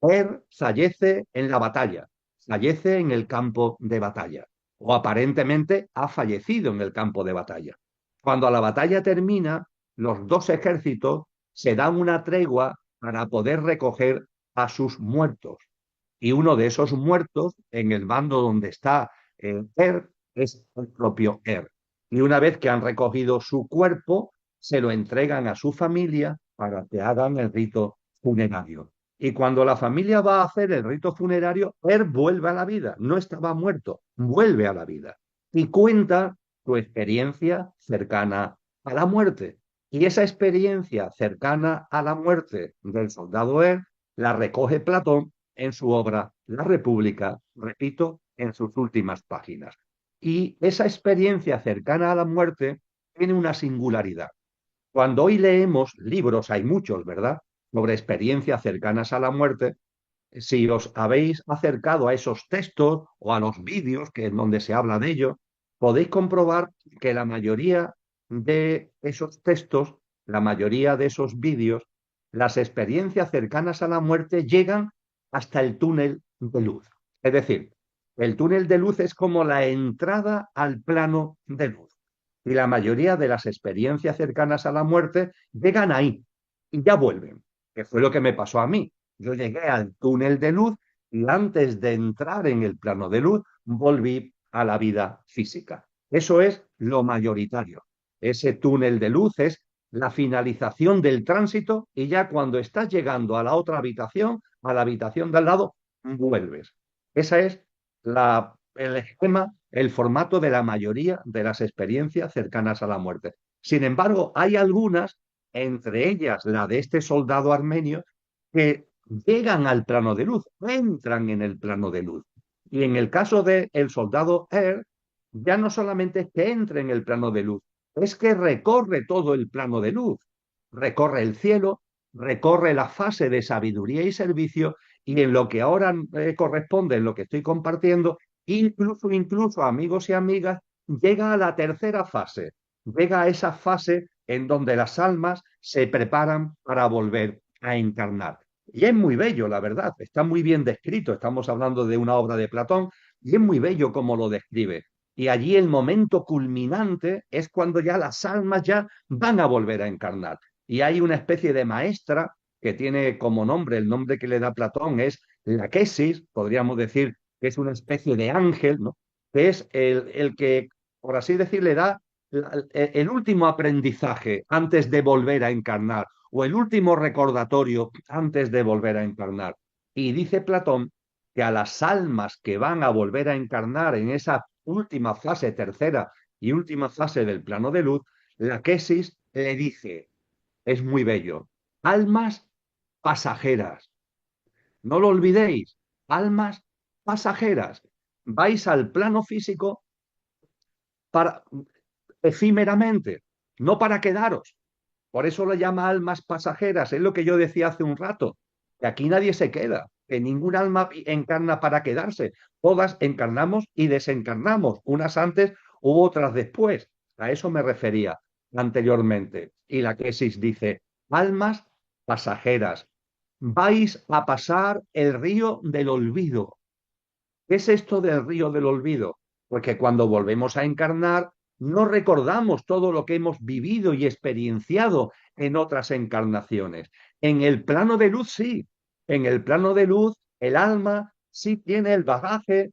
Per fallece en la batalla, fallece en el campo de batalla, o aparentemente ha fallecido en el campo de batalla. Cuando la batalla termina, los dos ejércitos se dan una tregua para poder recoger a sus muertos. Y uno de esos muertos, en el bando donde está Er, es el propio Er. Y una vez que han recogido su cuerpo, se lo entregan a su familia para que hagan el rito funerario. Y cuando la familia va a hacer el rito funerario, Er vuelve a la vida, no estaba muerto, vuelve a la vida y cuenta su experiencia cercana a la muerte. Y esa experiencia cercana a la muerte del soldado Er la recoge Platón en su obra La República, repito, en sus últimas páginas. Y esa experiencia cercana a la muerte tiene una singularidad. Cuando hoy leemos libros, hay muchos, ¿verdad?, sobre experiencias cercanas a la muerte, si os habéis acercado a esos textos o a los vídeos que en donde se habla de ello, podéis comprobar que la mayoría de esos textos, la mayoría de esos vídeos, las experiencias cercanas a la muerte llegan hasta el túnel de luz. Es decir, el túnel de luz es como la entrada al plano de luz. Y la mayoría de las experiencias cercanas a la muerte llegan ahí y ya vuelven, que fue lo que me pasó a mí. Yo llegué al túnel de luz y antes de entrar en el plano de luz volví a la vida física. Eso es lo mayoritario. Ese túnel de luz es la finalización del tránsito y ya cuando estás llegando a la otra habitación, a la habitación de al lado, vuelves. Ese es el esquema, el formato de la mayoría de las experiencias cercanas a la muerte. Sin embargo, hay algunas, entre ellas la de este soldado armenio, que llegan al plano de luz, entran en el plano de luz. Y en el caso del soldado Er, ya no solamente es que entre en el plano de luz, es que recorre todo el plano de luz, recorre el cielo, recorre la fase de sabiduría y servicio, y en lo que ahora corresponde, en lo que estoy compartiendo, incluso amigos y amigas, llega a la tercera fase, llega a esa fase en donde las almas se preparan para volver a encarnar. Y es muy bello, la verdad, está muy bien descrito, estamos hablando de una obra de Platón, y es muy bello como lo describe. Y allí el momento culminante es cuando ya las almas ya van a volver a encarnar. Y hay una especie de maestra que tiene como nombre, el nombre que le da Platón es la Quesis, podríamos decir que es una especie de ángel, ¿no?, que es el que, por así decir, le da el último aprendizaje antes de volver a encarnar o el último recordatorio antes de volver a encarnar. Y dice Platón que a las almas que van a volver a encarnar en esa última fase, tercera y última fase del plano de luz, la Quesis le dice, es muy bello, almas pasajeras, no lo olvidéis, almas pasajeras, vais al plano físico para efímeramente, no para quedaros. Por eso lo llama almas pasajeras. Es lo que yo decía hace un rato, que aquí nadie se queda, que ningún alma encarna para quedarse. Todas encarnamos y desencarnamos, unas antes u otras después. A eso me refería anteriormente. Y la Quesis dice, almas pasajeras, vais a pasar el río del olvido. ¿Qué es esto del río del olvido? Porque cuando volvemos a encarnar, no recordamos todo lo que hemos vivido y experienciado en otras encarnaciones. En el plano de luz, sí. En el plano de luz, el alma sí tiene el bagaje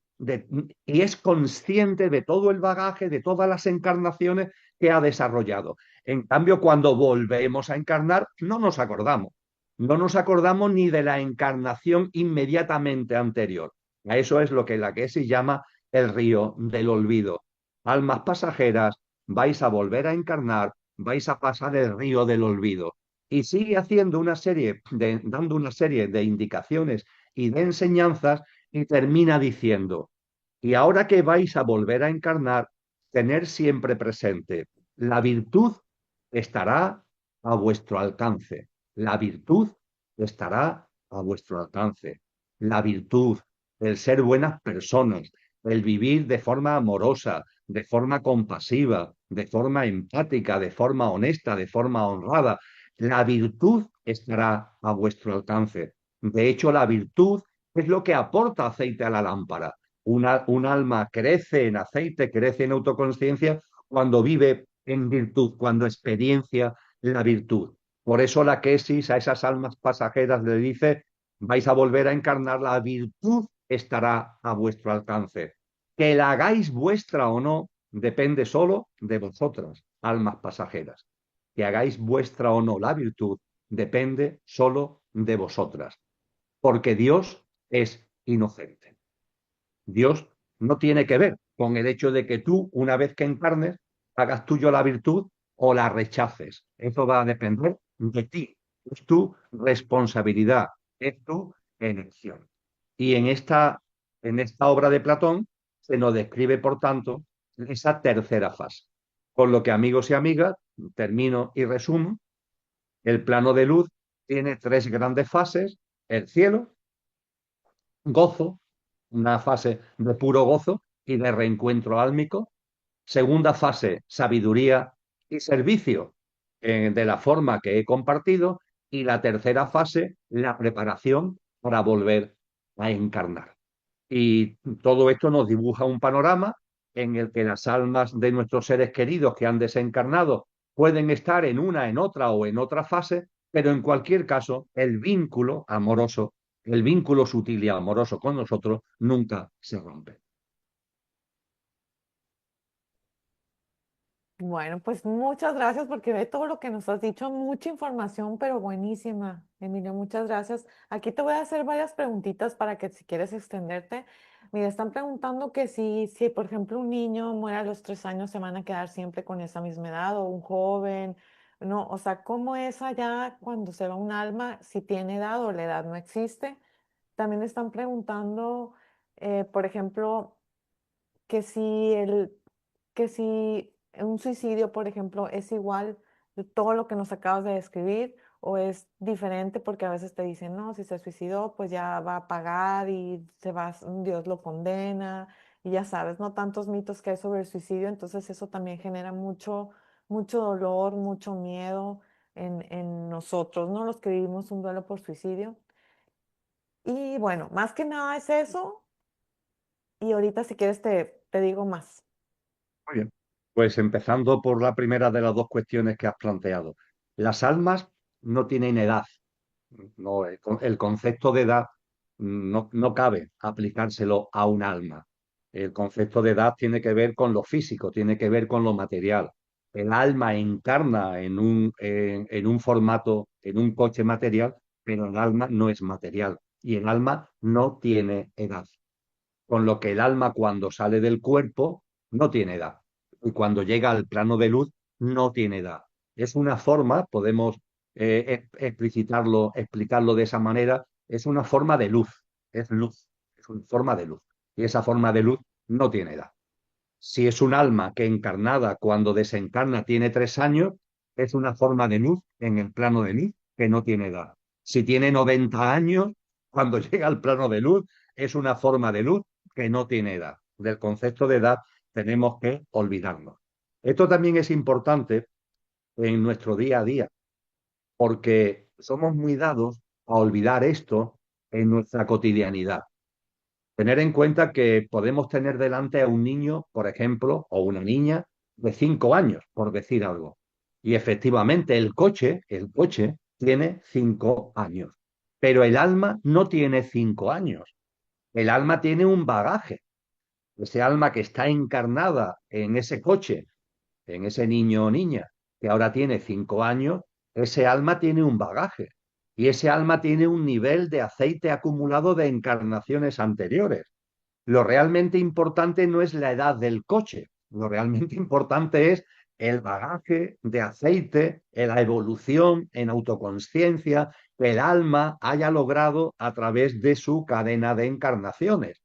y es consciente de todo el bagaje, de todas las encarnaciones que ha desarrollado. En cambio, cuando volvemos a encarnar, no nos acordamos. No nos acordamos ni de la encarnación inmediatamente anterior. A eso es lo que la que se llama el río del olvido. Almas pasajeras, vais a volver a encarnar, vais a pasar el río del olvido. Y sigue haciendo dando una serie de indicaciones y de enseñanzas y termina diciendo, y ahora que vais a volver a encarnar, tener siempre presente, la virtud estará a vuestro alcance. La virtud estará a vuestro alcance. La virtud, el ser buenas personas, el vivir de forma amorosa, de forma compasiva, de forma empática, de forma honesta, de forma honrada. La virtud estará a vuestro alcance. De hecho, la virtud es lo que aporta aceite a la lámpara. Un alma crece en aceite, crece en autoconsciencia cuando vive en virtud, cuando experiencia la virtud. Por eso la Quesis a esas almas pasajeras le dice, vais a volver a encarnar, la virtud estará a vuestro alcance. Que la hagáis vuestra o no depende solo de vosotras, almas pasajeras. Que hagáis vuestra o no la virtud depende solo de vosotras, porque Dios es inocente. Dios no tiene que ver con el hecho de que tú, una vez que encarnes, hagas tuyo la virtud o la rechaces. Eso va a depender de ti. Es tu responsabilidad, es tu elección. Y en esta obra de Platón se nos describe, por tanto, esa tercera fase. Con lo que, amigos y amigas, termino y resumo, el plano de luz tiene tres grandes fases: el cielo, gozo, una fase de puro gozo y de reencuentro álmico. Segunda fase, sabiduría y servicio, de la forma que he compartido. Y la tercera fase, la preparación para volver a encarnar. Y todo esto nos dibuja un panorama en el que las almas de nuestros seres queridos que han desencarnado pueden estar en una, en otra o en otra fase, pero en cualquier caso, el vínculo amoroso, el vínculo sutil y amoroso con nosotros nunca se rompe. Bueno, pues muchas gracias porque ve todo lo que nos has dicho, mucha información, pero buenísima. Emilio, muchas gracias. Aquí te voy a hacer varias preguntitas para que si quieres extenderte. Mira, están preguntando que si, por ejemplo, un niño muere a los 3 años, se van a quedar siempre con esa misma edad, o un joven, ¿no? O sea, ¿cómo es allá cuando se va un alma, si tiene edad o la edad no existe? También están preguntando, por ejemplo, que si el, que si un suicidio, por ejemplo, es igual de todo lo que nos acabas de describir o es diferente porque a veces te dicen, no, si se suicidó, pues ya va a pagar y se va, Dios lo condena y ya sabes, no tantos mitos que hay sobre el suicidio, entonces eso también genera mucho, mucho dolor, mucho miedo en nosotros, ¿no? Los que vivimos un duelo por suicidio. Y bueno, más que nada es eso y ahorita si quieres te digo más. Muy bien. Pues empezando por la primera de las dos cuestiones que has planteado. Las almas no tienen edad. No, el concepto de edad no cabe aplicárselo a un alma. El concepto de edad tiene que ver con lo físico, tiene que ver con lo material. El alma encarna en un formato, en un coche material, pero el alma no es material y el alma no tiene edad. Con lo que el alma, cuando sale del cuerpo, no tiene edad. Y cuando llega al plano de luz, no tiene edad. Es una forma, podemos explicitarlo, explicarlo de esa manera, es una forma de luz, es una forma de luz. Y esa forma de luz no tiene edad. Si es un alma que encarnada cuando desencarna tiene 3 años, es una forma de luz en el plano de luz que no tiene edad. Si tiene 90 años, cuando llega al plano de luz, es una forma de luz que no tiene edad. Del concepto de edad tenemos que olvidarnos. Esto también es importante en nuestro día a día, porque somos muy dados a olvidar esto en nuestra cotidianidad. Tener en cuenta que podemos tener delante a un niño, por ejemplo, o una niña de 5 años, por decir algo. Y efectivamente el coche tiene 5 años, pero el alma no tiene 5 años. El alma tiene un bagaje. Ese alma que está encarnada en ese coche, en ese niño o niña que ahora tiene 5 años, ese alma tiene un bagaje. Y ese alma tiene un nivel de aceite acumulado de encarnaciones anteriores. Lo realmente importante no es la edad del coche, lo realmente importante es el bagaje de aceite, la evolución en autoconsciencia que el alma haya logrado a través de su cadena de encarnaciones.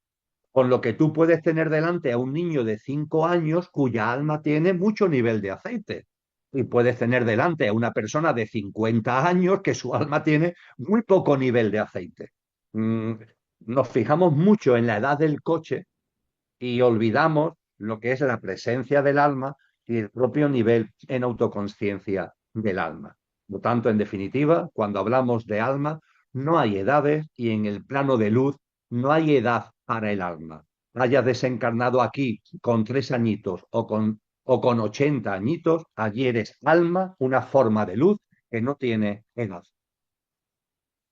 Con lo que tú puedes tener delante a un niño de 5 años cuya alma tiene mucho nivel de aceite. Y puedes tener delante a una persona de 50 años que su alma tiene muy poco nivel de aceite. Mm, Nos fijamos mucho en la edad del coche y olvidamos lo que es la presencia del alma y el propio nivel en autoconsciencia del alma. Por lo tanto, en definitiva, cuando hablamos de alma, no hay edades y en el plano de luz no hay edad para el alma. Hayas desencarnado aquí con 3 añitos o con 80 añitos, allí eres alma, una forma de luz que no tiene edad.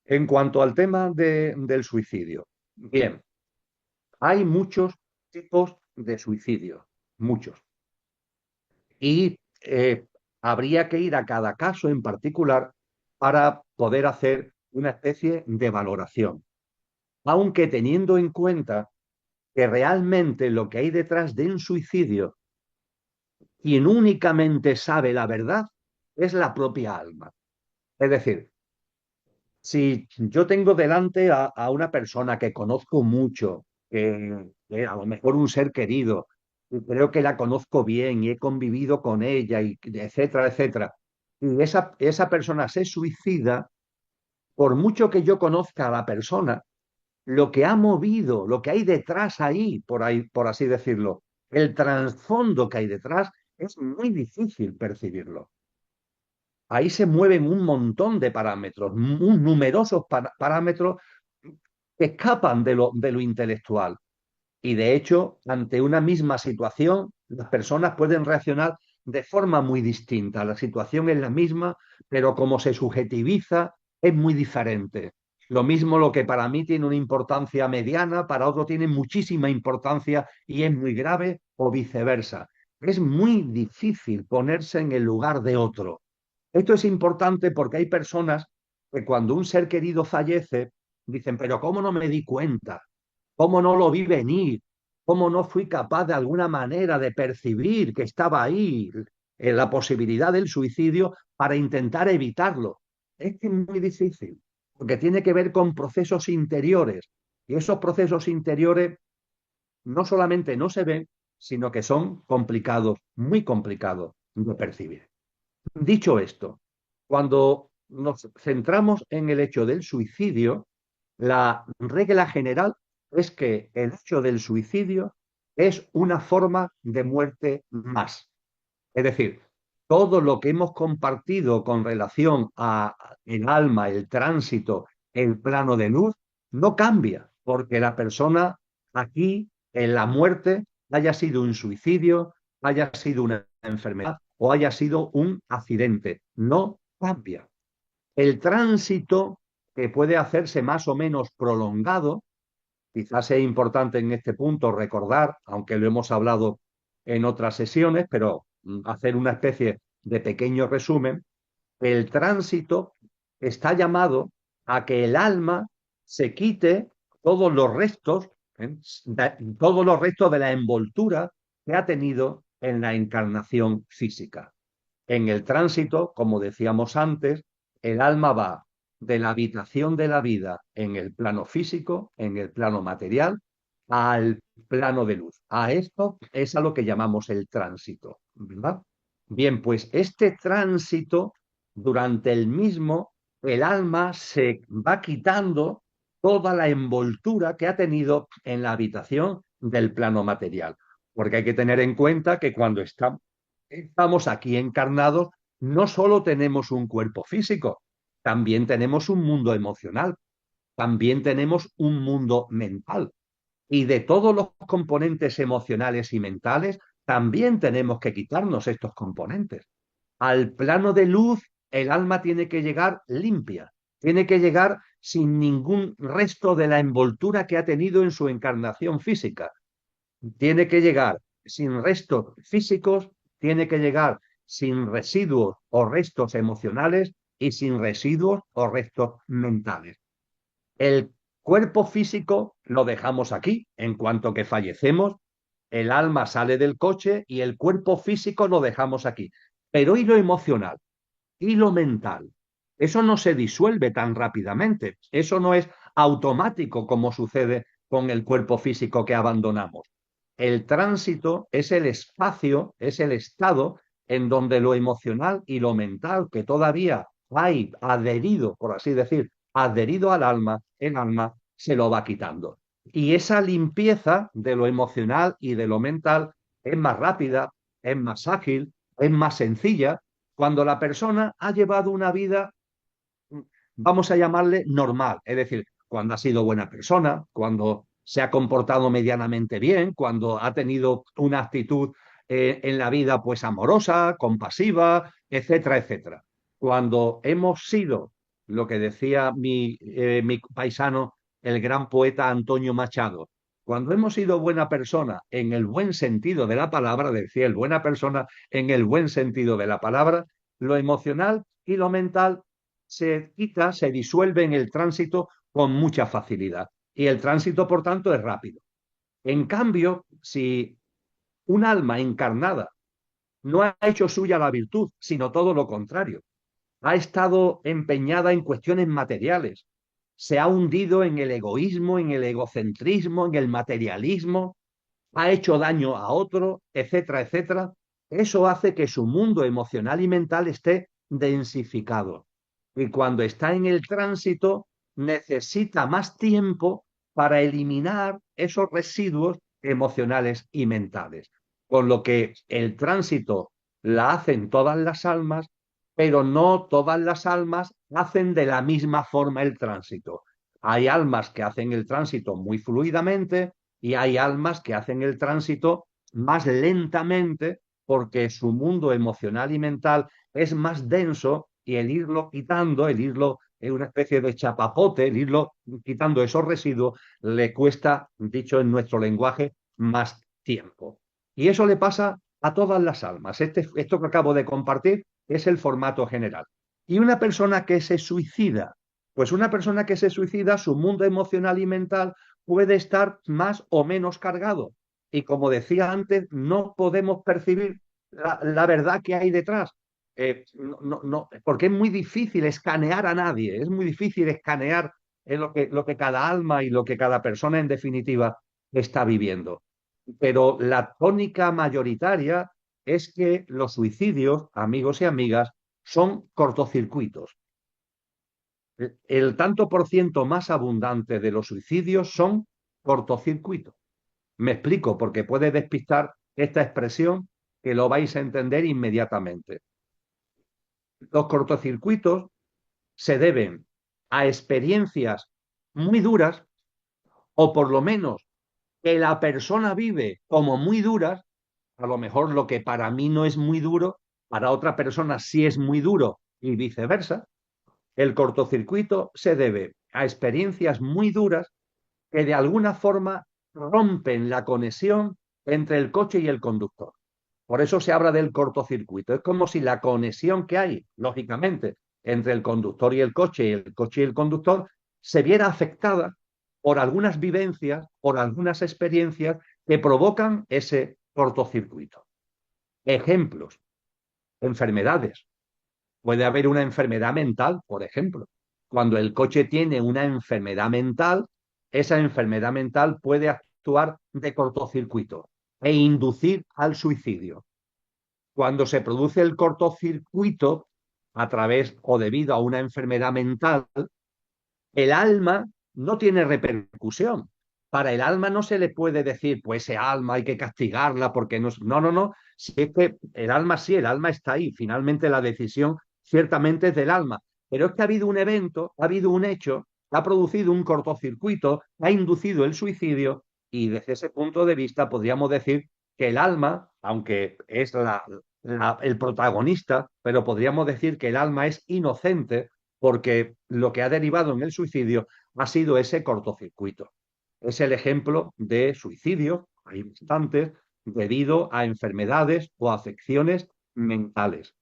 En cuanto al tema del suicidio, bien, hay muchos tipos de suicidio, muchos. Y habría que ir a cada caso en particular para poder hacer una especie de valoración, aunque teniendo en cuenta que realmente lo que hay detrás de un suicidio, quien únicamente sabe la verdad, es la propia alma. Es decir, si yo tengo delante a una persona que conozco mucho, que a lo mejor un ser querido, y creo que la conozco bien y he convivido con ella, y etcétera, etcétera, y esa persona se suicida, por mucho que yo conozca a la persona, lo que ha movido, lo que hay detrás ahí, por así decirlo, el trasfondo que hay detrás, es muy difícil percibirlo. Ahí se mueven un montón de parámetros, numerosos parámetros que escapan de lo intelectual. Y de hecho, ante una misma situación, las personas pueden reaccionar de forma muy distinta. La situación es la misma, pero como se subjetiviza, es muy diferente. Lo mismo lo que para mí tiene una importancia mediana, para otro tiene muchísima importancia y es muy grave, o viceversa. Es muy difícil ponerse en el lugar de otro. Esto es importante porque hay personas que cuando un ser querido fallece, dicen, pero ¿cómo no me di cuenta? ¿Cómo no lo vi venir? ¿Cómo no fui capaz de alguna manera de percibir que estaba ahí en la posibilidad del suicidio para intentar evitarlo? Es que es muy difícil, porque tiene que ver con procesos interiores. Y esos procesos interiores no solamente no se ven, sino que son complicados, muy complicados de percibir. Dicho esto, cuando nos centramos en el hecho del suicidio, la regla general es que el hecho del suicidio es una forma de muerte más. Es decir, todo lo que hemos compartido con relación a el alma, el tránsito, el plano de luz, no cambia, porque la persona aquí, en la muerte, haya sido un suicidio, haya sido una enfermedad o haya sido un accidente, no cambia. El tránsito, que puede hacerse más o menos prolongado, quizás sea importante en este punto recordar, aunque lo hemos hablado en otras sesiones, pero hacer una especie de pequeño resumen, el tránsito está llamado a que el alma se quite todos los restos, ¿eh? Todos los restos de la envoltura que ha tenido en la encarnación física. En el tránsito, como decíamos antes, el alma va de la habitación de la vida en el plano físico, en el plano material, al plano de luz. A esto es a lo que llamamos el tránsito, ¿verdad? Bien, pues este tránsito, durante el mismo, el alma se va quitando toda la envoltura que ha tenido en la habitación del plano material. Porque hay que tener en cuenta que cuando estamos aquí encarnados, no solo tenemos un cuerpo físico, también tenemos un mundo emocional, también tenemos un mundo mental. Y de todos los componentes emocionales y mentales, también tenemos que quitarnos estos componentes. Al plano de luz, el alma tiene que llegar limpia, tiene que llegar sin ningún resto de la envoltura que ha tenido en su encarnación física. Tiene que llegar sin restos físicos, tiene que llegar sin residuos o restos emocionales y sin residuos o restos mentales. El cuerpo físico lo dejamos aquí, en cuanto que fallecemos, el alma sale del coche y el cuerpo físico lo dejamos aquí. Pero ¿y lo emocional? ¿Y lo mental? Eso no se disuelve tan rápidamente, eso no es automático como sucede con el cuerpo físico que abandonamos. El tránsito es el espacio, es el estado en donde lo emocional y lo mental que todavía hay adherido, por así decir, adherido al alma, el alma se lo va quitando. Y esa limpieza de lo emocional y de lo mental es más rápida, es más ágil, es más sencilla cuando la persona ha llevado una vida, vamos a llamarle normal, es decir, cuando ha sido buena persona, cuando se ha comportado medianamente bien, cuando ha tenido una actitud en la vida pues amorosa, compasiva, etcétera, etcétera. Cuando hemos sido lo que decía mi paisano, el gran poeta Antonio Machado. Cuando hemos sido buena persona en el buen sentido de la palabra, decía el buena persona en el buen sentido de la palabra, lo emocional y lo mental se quita, se disuelve en el tránsito con mucha facilidad. Y el tránsito, por tanto, es rápido. En cambio, si un alma encarnada no ha hecho suya la virtud, sino todo lo contrario, ha estado empeñada en cuestiones materiales, se ha hundido en el egoísmo, en el egocentrismo, en el materialismo, ha hecho daño a otro, etcétera, etcétera, eso hace que su mundo emocional y mental esté densificado. Y cuando está en el tránsito, necesita más tiempo para eliminar esos residuos emocionales y mentales. Con lo que el tránsito la hacen todas las almas, pero no todas las almas hacen de la misma forma el tránsito. Hay almas que hacen el tránsito muy fluidamente, y hay almas que hacen el tránsito más lentamente porque su mundo emocional y mental es más denso y el irlo quitando, el irlo en una especie de chapapote, el irlo quitando esos residuos, le cuesta, dicho en nuestro lenguaje, más tiempo. Y eso le pasa a todas las almas. Esto que acabo de compartir es el formato general. Y una persona que se suicida, pues una persona que se suicida, su mundo emocional y mental puede estar más o menos cargado. Y como decía antes, no podemos percibir la verdad que hay detrás. Porque es muy difícil escanear a nadie, es muy difícil escanear lo que cada alma y lo que cada persona en definitiva está viviendo. Pero la tónica mayoritaria es que los suicidios, amigos y amigas, son cortocircuitos. El tanto por ciento más abundante de los suicidios son cortocircuitos. Me explico, porque puede despistar esta expresión que lo vais a entender inmediatamente. Los cortocircuitos se deben a experiencias muy duras, o por lo menos que la persona vive como muy duras. A lo mejor lo que para mí no es muy duro, para otra persona sí es muy duro y viceversa. El cortocircuito se debe a experiencias muy duras que de alguna forma rompen la conexión entre el coche y el conductor. Por eso se habla del cortocircuito. Es como si la conexión que hay, lógicamente, entre el conductor y el coche y el conductor, se viera afectada por algunas vivencias, por algunas experiencias que provocan ese cortocircuito. Ejemplos, enfermedades. Puede haber una enfermedad mental, por ejemplo. Cuando el coche tiene una enfermedad mental, esa enfermedad mental puede actuar de cortocircuito e inducir al suicidio. Cuando se produce el cortocircuito a través o debido a una enfermedad mental, el alma no tiene repercusión. Para el alma no se le puede decir, pues ese alma hay que castigarla porque no. No, no, no. Si es que el alma sí, el alma está ahí. Finalmente la decisión ciertamente es del alma. Pero es que ha habido un evento, ha habido un hecho, ha producido un cortocircuito, ha inducido el suicidio y desde ese punto de vista podríamos decir que el alma, aunque es el protagonista, pero podríamos decir que el alma es inocente porque lo que ha derivado en el suicidio ha sido ese cortocircuito. Es el ejemplo de suicidio, hay bastantes, debido a enfermedades o afecciones mentales.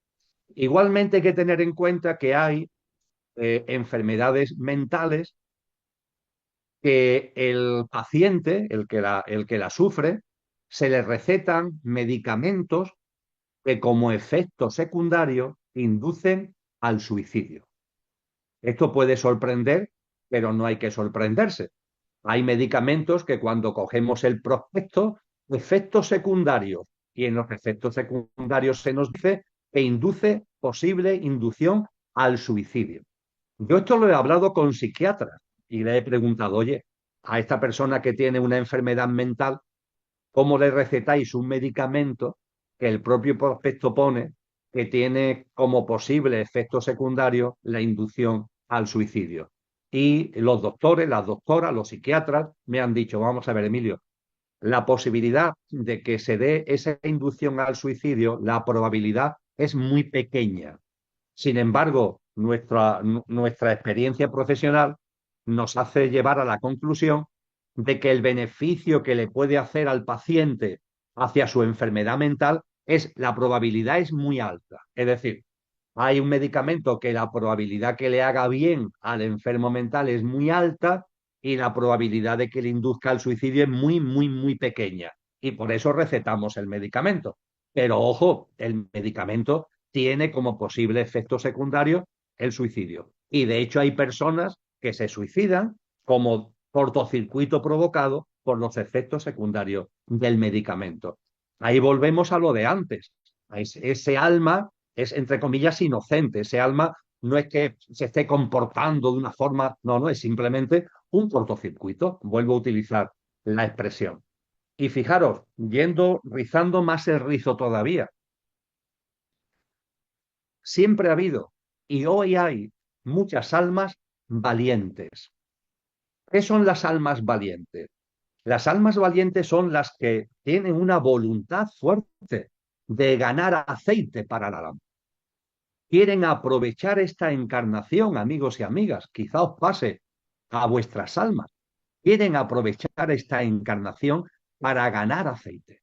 Igualmente hay que tener en cuenta que hay enfermedades mentales que el paciente, el que la sufre, se le recetan medicamentos que como efecto secundario inducen al suicidio. Esto puede sorprender, pero no hay que sorprenderse. Hay medicamentos que cuando cogemos el prospecto, efectos secundarios, y en los efectos secundarios se nos dice que induce posible inducción al suicidio. Yo esto lo he hablado con psiquiatras y le he preguntado, oye, a esta persona que tiene una enfermedad mental, ¿cómo le recetáis un medicamento que el propio prospecto pone que tiene como posible efecto secundario la inducción al suicidio? Y los doctores, las doctoras, los psiquiatras me han dicho, vamos a ver, Emilio, la posibilidad de que se dé esa inducción al suicidio, la probabilidad es muy pequeña. Sin embargo, nuestra experiencia profesional nos hace llevar a la conclusión de que el beneficio que le puede hacer al paciente hacia su enfermedad mental la probabilidad es muy alta. Es decir, hay un medicamento que la probabilidad que le haga bien al enfermo mental es muy alta y la probabilidad de que le induzca al suicidio es muy, muy, muy pequeña. Y por eso recetamos el medicamento. Pero ojo, el medicamento tiene como posible efecto secundario el suicidio. Y de hecho hay personas que se suicidan como cortocircuito provocado por los efectos secundarios del medicamento. Ahí volvemos a lo de antes. Ese alma es, entre comillas, inocente. Ese alma no es que se esté comportando de una forma, no, no, es simplemente un cortocircuito. Vuelvo a utilizar la expresión. Y fijaros, rizando más el rizo todavía, siempre ha habido y hoy hay muchas almas valientes. ¿Qué son las almas valientes? Las almas valientes son las que tienen una voluntad fuerte de ganar aceite para la lámpara. Quieren aprovechar esta encarnación, amigos y amigas, quizá os pase a vuestras almas. Quieren aprovechar esta encarnación para ganar aceite.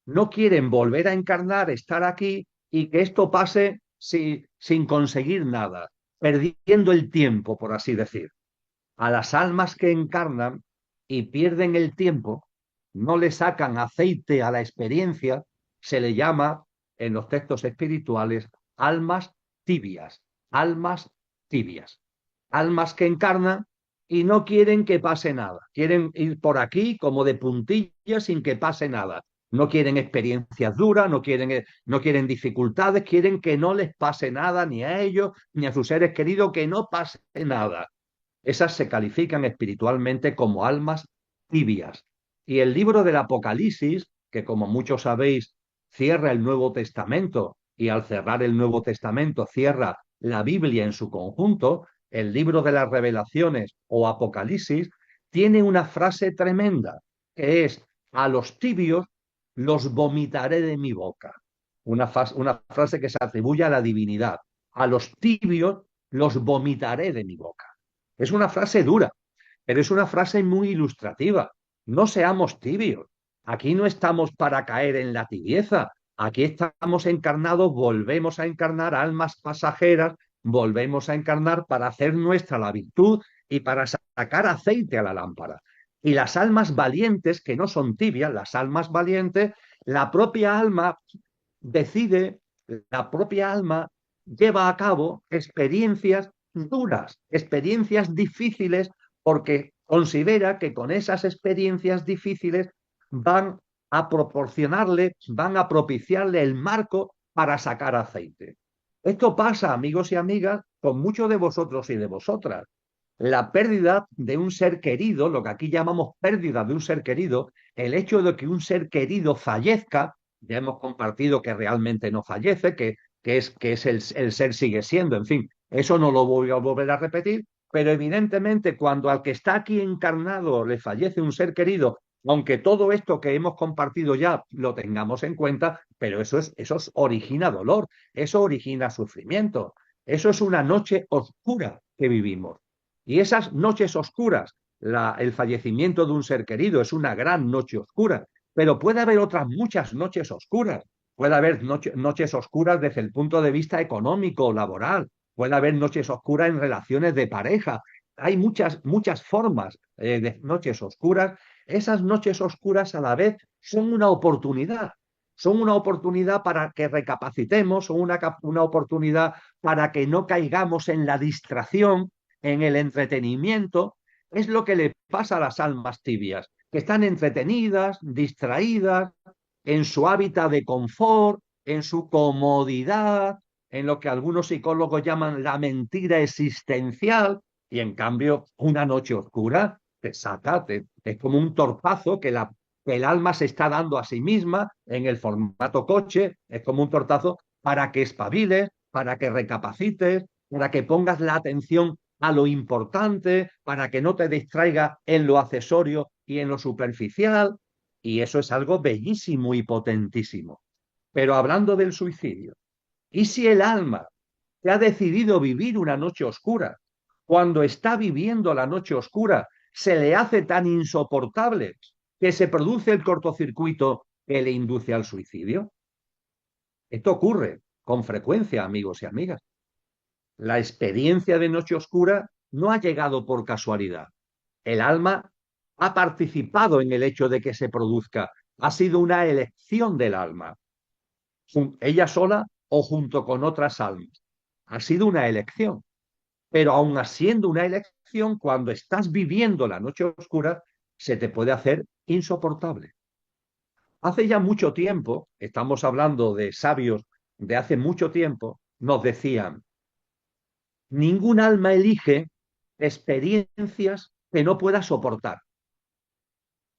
No quieren volver a encarnar, estar aquí y que esto pase sin conseguir nada, perdiendo el tiempo, por así decir. A las almas que encarnan y pierden el tiempo, no le sacan aceite a la experiencia, se le llama en los textos espirituales almas tibias, almas tibias, almas que encarnan y no quieren que pase nada, quieren ir por aquí como de puntillas sin que pase nada. No quieren experiencias duras, no quieren dificultades, quieren que no les pase nada ni a ellos ni a sus seres queridos, que no pase nada. Esas se califican espiritualmente como almas tibias. Y el libro del Apocalipsis, que como muchos sabéis, cierra el Nuevo Testamento y al cerrar el Nuevo Testamento cierra la Biblia en su conjunto, el libro de las revelaciones o Apocalipsis, tiene una frase tremenda, que es, a los tibios los vomitaré de mi boca. Una frase que se atribuye a la divinidad. A los tibios los vomitaré de mi boca. Es una frase dura, pero es una frase muy ilustrativa. No seamos tibios. Aquí no estamos para caer en la tibieza. Aquí estamos encarnados, volvemos a encarnar almas pasajeras, volvemos a encarnar para hacer nuestra la virtud y para sacar aceite a la lámpara. Y las almas valientes, que no son tibias, las almas valientes, la propia alma decide, la propia alma lleva a cabo experiencias duras, experiencias difíciles, porque considera que con esas experiencias difíciles van a proporcionarle, van a propiciarle el marco para sacar aceite. Esto pasa, amigos y amigas, con muchos de vosotros y de vosotras. La pérdida de un ser querido, lo que aquí llamamos pérdida de un ser querido, el hecho de que un ser querido fallezca, ya hemos compartido que realmente no fallece, que es el ser sigue siendo, en fin, eso no lo voy a volver a repetir, pero evidentemente cuando al que está aquí encarnado le fallece un ser querido, aunque todo esto que hemos compartido ya lo tengamos en cuenta, pero eso origina dolor, eso origina sufrimiento, eso es una noche oscura que vivimos. Y esas noches oscuras, el fallecimiento de un ser querido es una gran noche oscura, pero puede haber otras muchas noches oscuras. Puede haber noches oscuras desde el punto de vista económico, laboral. Puede haber noches oscuras en relaciones de pareja. Hay muchas, muchas formas de noches oscuras. Esas noches oscuras a la vez son una oportunidad. Son una oportunidad para que recapacitemos, son una oportunidad para que no caigamos en la distracción, en el entretenimiento. Es lo que le pasa a las almas tibias, que están entretenidas, distraídas, en su hábitat de confort, en su comodidad, en lo que algunos psicólogos llaman la mentira existencial, y en cambio una noche oscura te saca, es como un torpazo que el alma se está dando a sí misma en el formato coche, es como un tortazo para que espabiles, para que recapacites, para que pongas la atención a lo importante, para que no te distraiga en lo accesorio y en lo superficial, y eso es algo bellísimo y potentísimo. Pero hablando del suicidio, ¿y si el alma que ha decidido vivir una noche oscura, cuando está viviendo la noche oscura, se le hace tan insoportable que se produce el cortocircuito que le induce al suicidio. Esto ocurre con frecuencia, amigos y amigas. La experiencia de noche oscura no ha llegado por casualidad. El alma ha participado en el hecho de que se produzca. Ha sido una elección del alma, ella sola o junto con otras almas. Ha sido una elección. Pero aun siendo una elección, cuando estás viviendo la noche oscura, se te puede hacer insoportable. Hace ya mucho tiempo, estamos hablando de sabios de hace mucho tiempo, nos decían, ningún alma elige experiencias que no pueda soportar.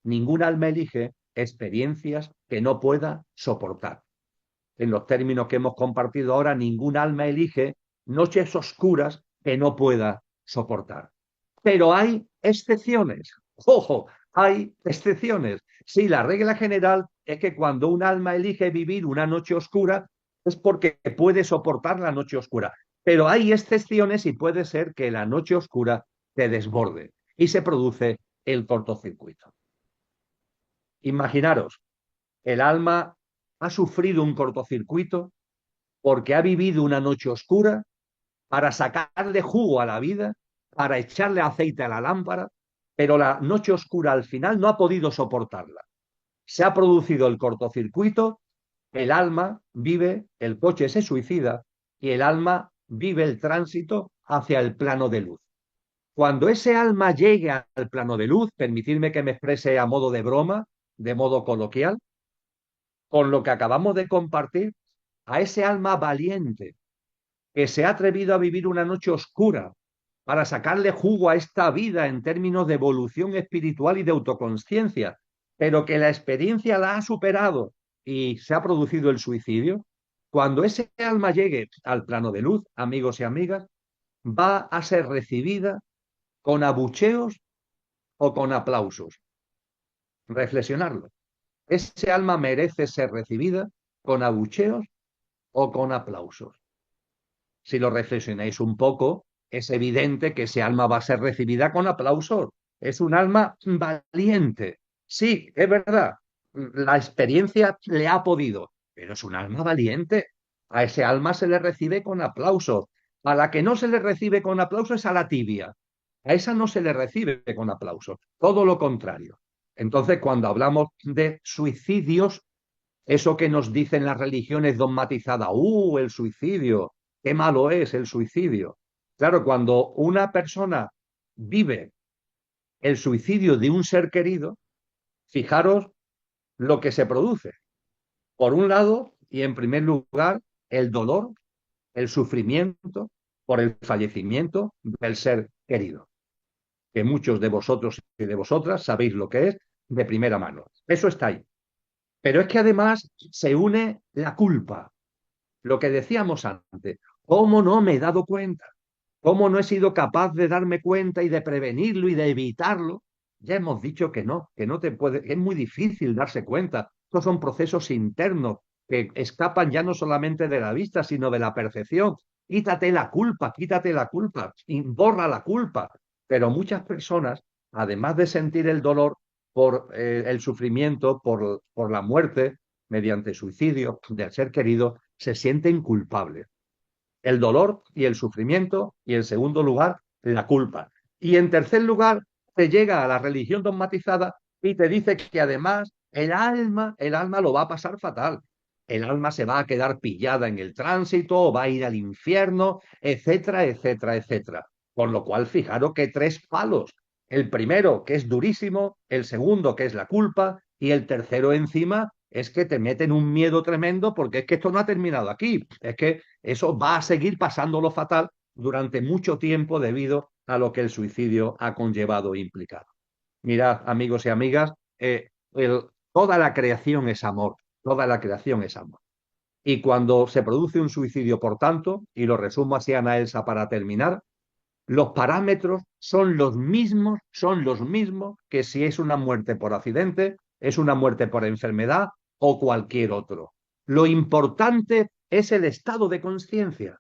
Ningún alma elige experiencias que no pueda soportar. En los términos que hemos compartido ahora, ningún alma elige noches oscuras que no pueda soportar. Pero hay excepciones. Ojo, hay excepciones. Sí, la regla general es que cuando un alma elige vivir una noche oscura es porque puede soportar la noche oscura. Pero hay excepciones y puede ser que la noche oscura te desborde y se produce el cortocircuito. Imaginaros, el alma ha sufrido un cortocircuito porque ha vivido una noche oscura para sacarle jugo a la vida, para echarle aceite a la lámpara, pero la noche oscura al final no ha podido soportarla. Se ha producido el cortocircuito, el alma vive, el coche se suicida y el alma vive el tránsito hacia el plano de luz. Cuando ese alma llegue al plano de luz, permitidme que me exprese a modo de broma, de modo coloquial, con lo que acabamos de compartir, a ese alma valiente que se ha atrevido a vivir una noche oscura para sacarle jugo a esta vida en términos de evolución espiritual y de autoconsciencia, pero que la experiencia la ha superado y se ha producido el suicidio, cuando ese alma llegue al plano de luz, amigos y amigas, va a ser recibida con abucheos o con aplausos. Reflexionarlo. Ese alma merece ser recibida con abucheos o con aplausos. Si lo reflexionáis un poco, es evidente que ese alma va a ser recibida con aplausos. Es un alma valiente. Sí, es verdad. La experiencia le ha podido, pero es un alma valiente. A ese alma se le recibe con aplausos. A la que no se le recibe con aplausos es a la tibia. A esa no se le recibe con aplausos. Todo lo contrario. Entonces, cuando hablamos de suicidios, eso que nos dicen las religiones dogmatizadas, el suicidio, qué malo es el suicidio. Claro, cuando una persona vive el suicidio de un ser querido, fijaros lo que se produce. Por un lado, y en primer lugar, el dolor, el sufrimiento por el fallecimiento del ser querido, que muchos de vosotros y de vosotras sabéis lo que es de primera mano. Eso está ahí. Pero es que además se une la culpa. Lo que decíamos antes, ¿cómo no me he dado cuenta? ¿Cómo no he sido capaz de darme cuenta y de prevenirlo y de evitarlo? Ya hemos dicho que no te puede, es muy difícil darse cuenta. Estos son procesos internos que escapan ya no solamente de la vista, sino de la percepción. Quítate la culpa, y borra la culpa. Pero muchas personas, además de sentir el dolor por el sufrimiento, por la muerte, mediante suicidio del ser querido, se sienten culpables. El dolor y el sufrimiento, y en segundo lugar, la culpa. Y en tercer lugar, te llega a la religión dogmatizada y te dice que además el alma lo va a pasar fatal. El alma se va a quedar pillada en el tránsito, va a ir al infierno, etcétera, etcétera, etcétera. Con lo cual, fijaros que tres palos. El primero, que es durísimo, el segundo, que es la culpa, y el tercero encima es que te meten un miedo tremendo porque es que esto no ha terminado aquí. Es que eso va a seguir pasándolo fatal durante mucho tiempo debido a lo que el suicidio ha conllevado e implicado. Mirad, amigos y amigas, toda la creación es amor, toda la creación es amor. Y cuando se produce un suicidio, por tanto, y lo resumo así, Ana Elsa, para terminar, los parámetros son los mismos que si es una muerte por accidente, es una muerte por enfermedad o cualquier otro. Lo importante es el estado de conciencia.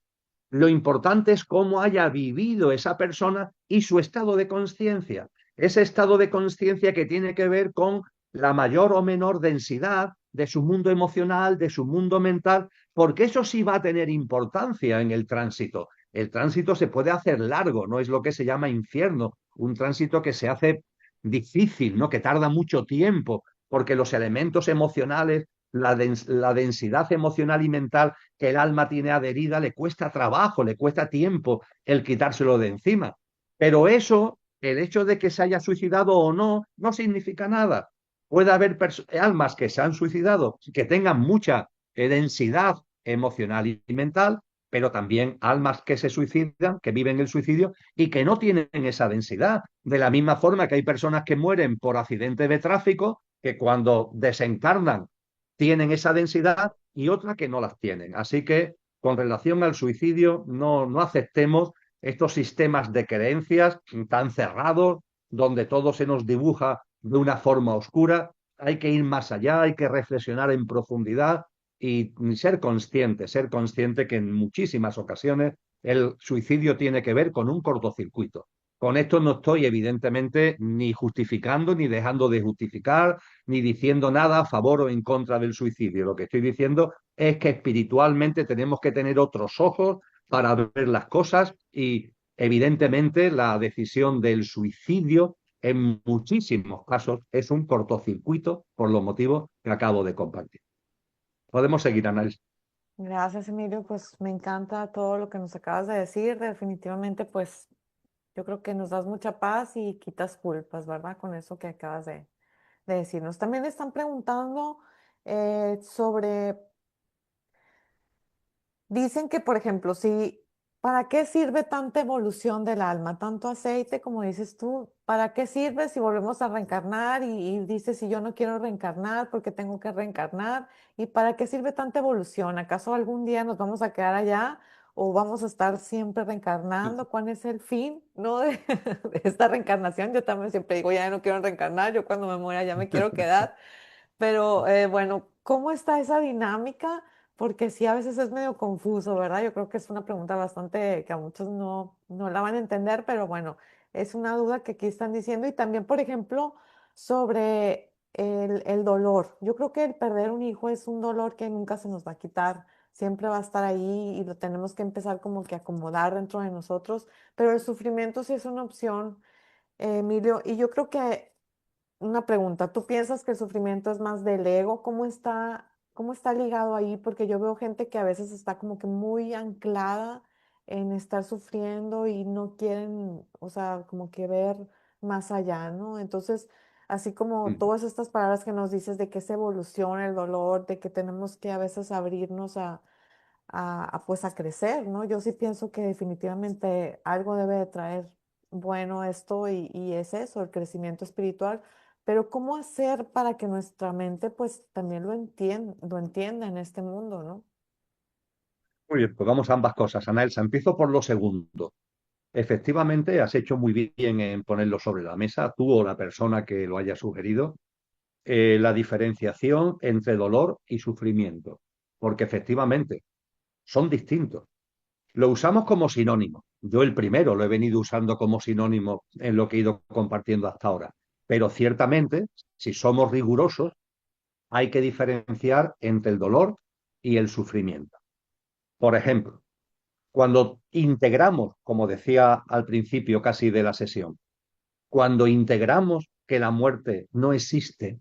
Lo importante es cómo haya vivido esa persona y su estado de conciencia. Ese estado de conciencia que tiene que ver con la mayor o menor densidad de su mundo emocional, de su mundo mental, porque eso sí va a tener importancia en el tránsito. El tránsito se puede hacer largo, no es lo que se llama infierno, un tránsito que se hace difícil, ¿no? Que tarda mucho tiempo, porque los elementos emocionales, la densidad emocional y mental que el alma tiene adherida, le cuesta trabajo, le cuesta tiempo el quitárselo de encima. Pero eso, el hecho de que se haya suicidado o no, no significa nada. Puede haber almas que se han suicidado, que tengan mucha densidad emocional y mental, pero también almas que se suicidan, que viven el suicidio y que no tienen esa densidad. De la misma forma que hay personas que mueren por accidente de tráfico, que cuando desencarnan tienen esa densidad y otras que no las tienen. Así que con relación al suicidio, no aceptemos estos sistemas de creencias tan cerrados, donde todo se nos dibuja de una forma oscura. Hay que ir más allá, hay que reflexionar en profundidad y ser consciente que en muchísimas ocasiones el suicidio tiene que ver con un cortocircuito. Con esto no estoy, evidentemente, ni justificando, ni dejando de justificar, ni diciendo nada a favor o en contra del suicidio. Lo que estoy diciendo es que espiritualmente tenemos que tener otros ojos para ver las cosas y, evidentemente, la decisión del suicidio en muchísimos casos es un cortocircuito por los motivos que acabo de compartir. Podemos seguir análisis. Gracias, Emilio. Pues me encanta todo lo que nos acabas de decir. Definitivamente, pues yo creo que nos das mucha paz y quitas culpas, ¿verdad? Con eso que acabas de decirnos. También están preguntando sobre, dicen que, por ejemplo, si, ¿para qué sirve tanta evolución del alma? Tanto aceite, como dices tú, ¿para qué sirve si volvemos a reencarnar? Y dices, si yo no quiero reencarnar, ¿por qué tengo que reencarnar? ¿Y para qué sirve tanta evolución? ¿Acaso algún día nos vamos a quedar allá o vamos a estar siempre reencarnando? ¿Cuál es el fin, no, de, de esta reencarnación? Yo también siempre digo, ya no quiero reencarnar, yo cuando me muera ya me quiero quedar. Pero bueno, ¿cómo está esa dinámica? Porque sí, a veces es medio confuso, ¿verdad? Yo creo que es una pregunta bastante que a muchos no la van a entender, pero bueno, es una duda que aquí están diciendo. Y también, por ejemplo, sobre el dolor. Yo creo que el perder un hijo es un dolor que nunca se nos va a quitar, siempre va a estar ahí y lo tenemos que empezar como que a acomodar dentro de nosotros, pero el sufrimiento sí es una opción, Emilio, y yo creo que una pregunta, ¿tú piensas que el sufrimiento es más del ego? Cómo está ligado ahí? Porque yo veo gente que a veces está como que muy anclada en estar sufriendo y no quieren, o sea, como que ver más allá, ¿no? Entonces, así como todas estas palabras que nos dices de que es evolución, el dolor, de que tenemos que a veces abrirnos pues a crecer, ¿no? Yo sí pienso que definitivamente algo debe de traer bueno esto y es eso, el crecimiento espiritual, pero ¿cómo hacer para que nuestra mente pues también lo entienda en este mundo, ¿no? Muy bien, pues vamos a ambas cosas, Ana Elsa. Empiezo por lo segundo. Efectivamente, has hecho muy bien en ponerlo sobre la mesa, tú o la persona que lo haya sugerido, la diferenciación entre dolor y sufrimiento, porque efectivamente son distintos. Lo usamos como sinónimo. Yo el primero lo he venido usando como sinónimo en lo que he ido compartiendo hasta ahora. Pero ciertamente, si somos rigurosos, hay que diferenciar entre el dolor y el sufrimiento. Por ejemplo, cuando integramos, como decía al principio casi de la sesión, cuando integramos que la muerte no existe,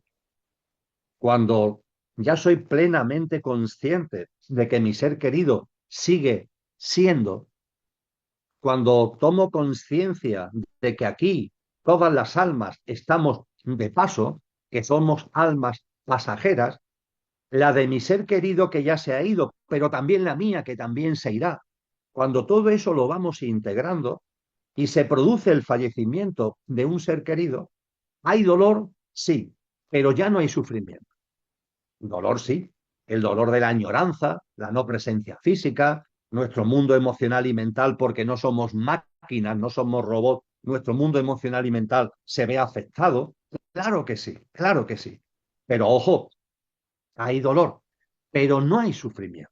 cuando ya soy plenamente consciente de que mi ser querido sigue siendo, cuando tomo conciencia de que aquí todas las almas estamos de paso, que somos almas pasajeras, la de mi ser querido que ya se ha ido, pero también la mía que también se irá. Cuando todo eso lo vamos integrando y se produce el fallecimiento de un ser querido, hay dolor, sí, pero ya no hay sufrimiento. Dolor sí, el dolor de la añoranza, la no presencia física, nuestro mundo emocional y mental, porque no somos máquinas, no somos robots, nuestro mundo emocional y mental se ve afectado. Claro que sí, claro que sí. Pero ojo, hay dolor, pero no hay sufrimiento.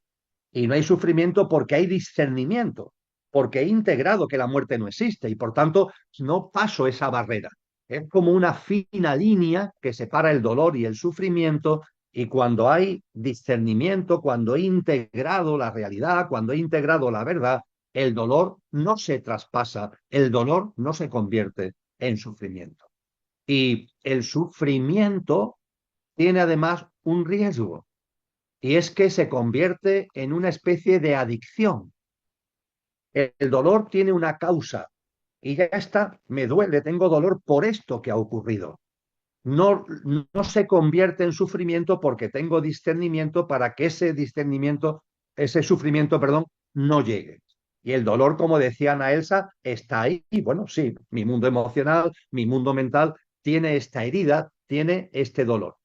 Y no hay sufrimiento porque hay discernimiento, porque he integrado que la muerte no existe y por tanto no paso esa barrera. Es como una fina línea que separa el dolor y el sufrimiento, y cuando hay discernimiento, cuando he integrado la realidad, cuando he integrado la verdad, el dolor no se traspasa, el dolor no se convierte en sufrimiento. Y el sufrimiento tiene además un riesgo, y es que se convierte en una especie de adicción. El dolor tiene una causa y ya está, me duele, tengo dolor por esto que ha ocurrido. No, no se convierte en sufrimiento porque tengo discernimiento para que ese discernimiento, ese sufrimiento, perdón, no llegue. Y el dolor, como decía Ana Elsa, está ahí. Y bueno, sí, mi mundo emocional, mi mundo mental tiene esta herida, tiene este dolor.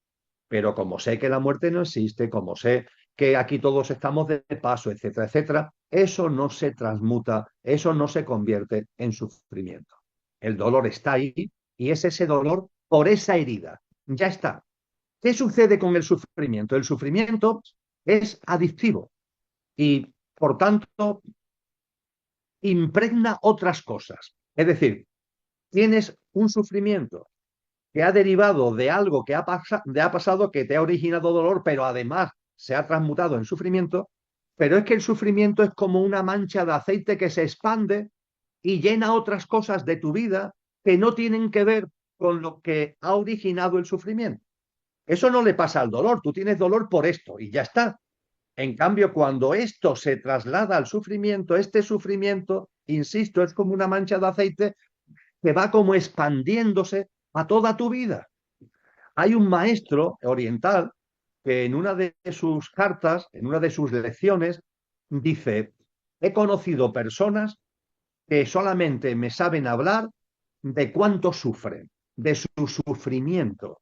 Pero como sé que la muerte no existe, como sé que aquí todos estamos de paso, etcétera, etcétera, eso no se transmuta, eso no se convierte en sufrimiento. El dolor está ahí y es ese dolor por esa herida. Ya está. ¿Qué sucede con el sufrimiento? El sufrimiento es adictivo y, por tanto, impregna otras cosas. Es decir, tienes un sufrimiento que ha derivado de algo que ha pasado, que te ha originado dolor, pero además se ha transmutado en sufrimiento, pero es que el sufrimiento es como una mancha de aceite que se expande y llena otras cosas de tu vida que no tienen que ver con lo que ha originado el sufrimiento. Eso no le pasa al dolor, tú tienes dolor por esto y ya está. En cambio, cuando esto se traslada al sufrimiento, este sufrimiento, insisto, es como una mancha de aceite que va como expandiéndose a toda tu vida. Hay un maestro oriental que en una de sus cartas, en una de sus lecciones, dice, he conocido personas que solamente me saben hablar de cuánto sufren, de su sufrimiento.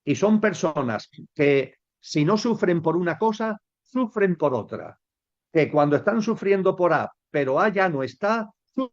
Y son personas que si no sufren por una cosa, sufren por otra. Que cuando están sufriendo por A, pero A ya no está,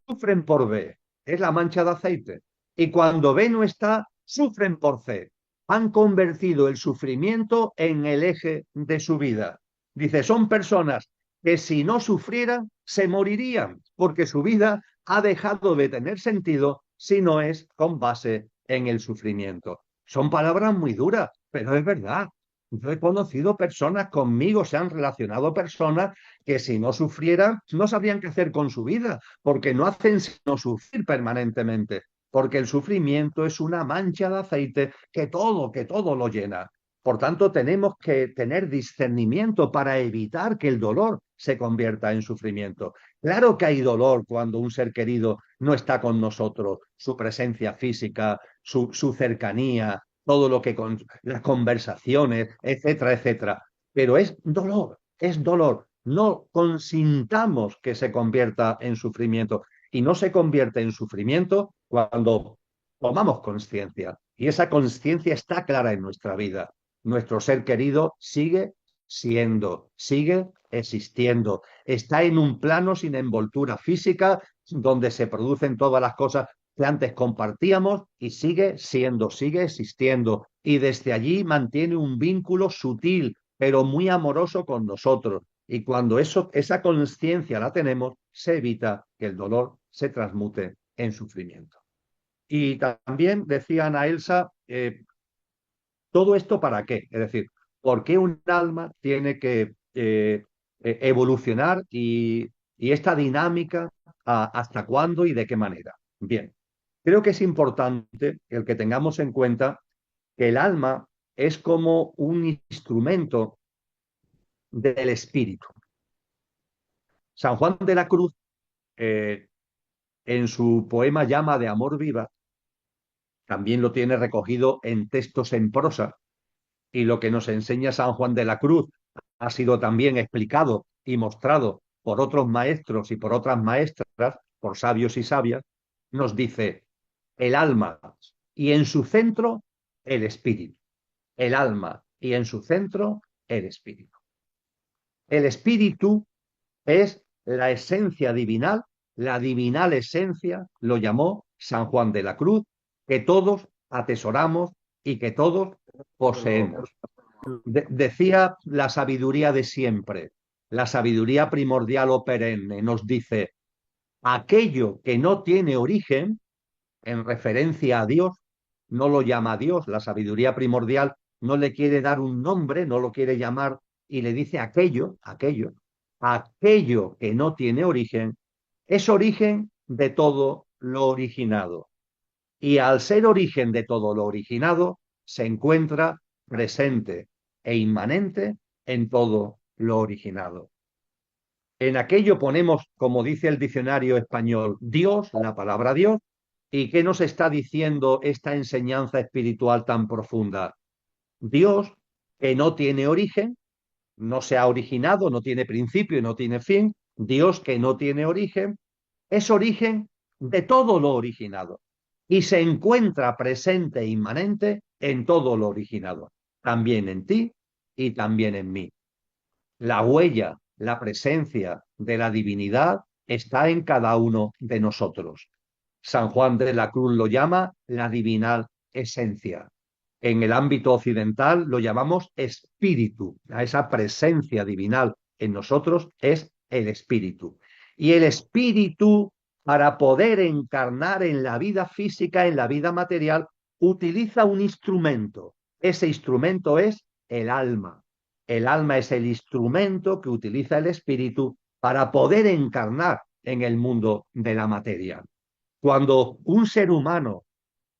sufren por B. Es la mancha de aceite. Y cuando B no está, sufren por C. Han convertido el sufrimiento en el eje de su vida. Dice, son personas que si no sufrieran, se morirían, porque su vida ha dejado de tener sentido si no es con base en el sufrimiento. Son palabras muy duras, pero es verdad. Yo he conocido personas conmigo, se han relacionado personas que si no sufrieran, no sabrían qué hacer con su vida, porque no hacen sino sufrir permanentemente, porque el sufrimiento es una mancha de aceite que todo lo llena. Por tanto, tenemos que tener discernimiento para evitar que el dolor se convierta en sufrimiento. Claro que hay dolor cuando un ser querido no está con nosotros, su presencia física, su cercanía, todo lo que con las conversaciones, etcétera, etcétera. Pero es dolor, es dolor. No consintamos que se convierta en sufrimiento. Y no se convierte en sufrimiento cuando tomamos conciencia. Y esa conciencia está clara en nuestra vida. Nuestro ser querido sigue siendo, sigue existiendo. Está en un plano sin envoltura física, donde se producen todas las cosas que antes compartíamos y sigue siendo, sigue existiendo. Y desde allí mantiene un vínculo sutil, pero muy amoroso con nosotros. Y cuando esa conciencia la tenemos, se evita que el dolor se transmute en sufrimiento. Y también decía Ana Elsa, ¿todo esto para qué? Es decir, ¿por qué un alma tiene que evolucionar y esta dinámica hasta cuándo y de qué manera? Bien, creo que es importante el que tengamos en cuenta que el alma es como un instrumento del espíritu. San Juan de la Cruz, eh, en su poema Llama de Amor Viva, también lo tiene recogido en textos en prosa, y lo que nos enseña San Juan de la Cruz ha sido también explicado y mostrado por otros maestros y por otras maestras, por sabios y sabias, nos dice el alma y en su centro el espíritu. El alma y en su centro el espíritu. El espíritu es la esencia divinal, la divinal esencia, lo llamó San Juan de la Cruz, que todos atesoramos y que todos poseemos. Decía la sabiduría de siempre, la sabiduría primordial o perenne, nos dice, aquello que no tiene origen, en referencia a Dios, no lo llama Dios, la sabiduría primordial no le quiere dar un nombre, no lo quiere llamar y le dice aquello que no tiene origen, es origen de todo lo originado. Y al ser origen de todo lo originado, se encuentra presente e inmanente en todo lo originado. En aquello ponemos, como dice el diccionario español, Dios, la palabra Dios. ¿Y qué nos está diciendo esta enseñanza espiritual tan profunda? Dios, que no tiene origen, no se ha originado, no tiene principio y no tiene fin. Dios, que no tiene origen, es origen de todo lo originado y se encuentra presente e inmanente en todo lo originado, también en ti y también en mí. La huella, la presencia de la divinidad está en cada uno de nosotros. San Juan de la Cruz lo llama la divinal esencia. En el ámbito occidental lo llamamos espíritu. A esa presencia divinal en nosotros es el espíritu. Y el espíritu, para poder encarnar en la vida física, en la vida material, utiliza un instrumento. Ese instrumento es el alma. El alma es el instrumento que utiliza el espíritu para poder encarnar en el mundo de la materia. Cuando un ser humano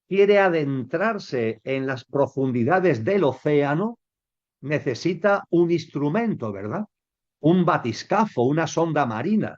quiere adentrarse en las profundidades del océano, necesita un instrumento, ¿verdad? Un batiscafo, una sonda marina.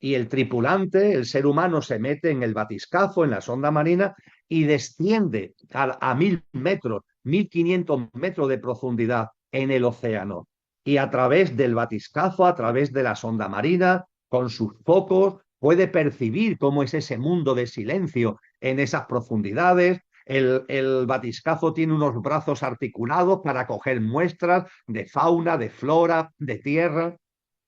Y el tripulante, el ser humano, se mete en el batiscafo, en la sonda marina, y desciende a 1.000 metros, 1.500 metros de profundidad en el océano. Y a través del batiscafo, a través de la sonda marina, con sus focos, puede percibir cómo es ese mundo de silencio en esas profundidades. El batiscafo tiene unos brazos articulados para coger muestras de fauna, de flora, de tierra.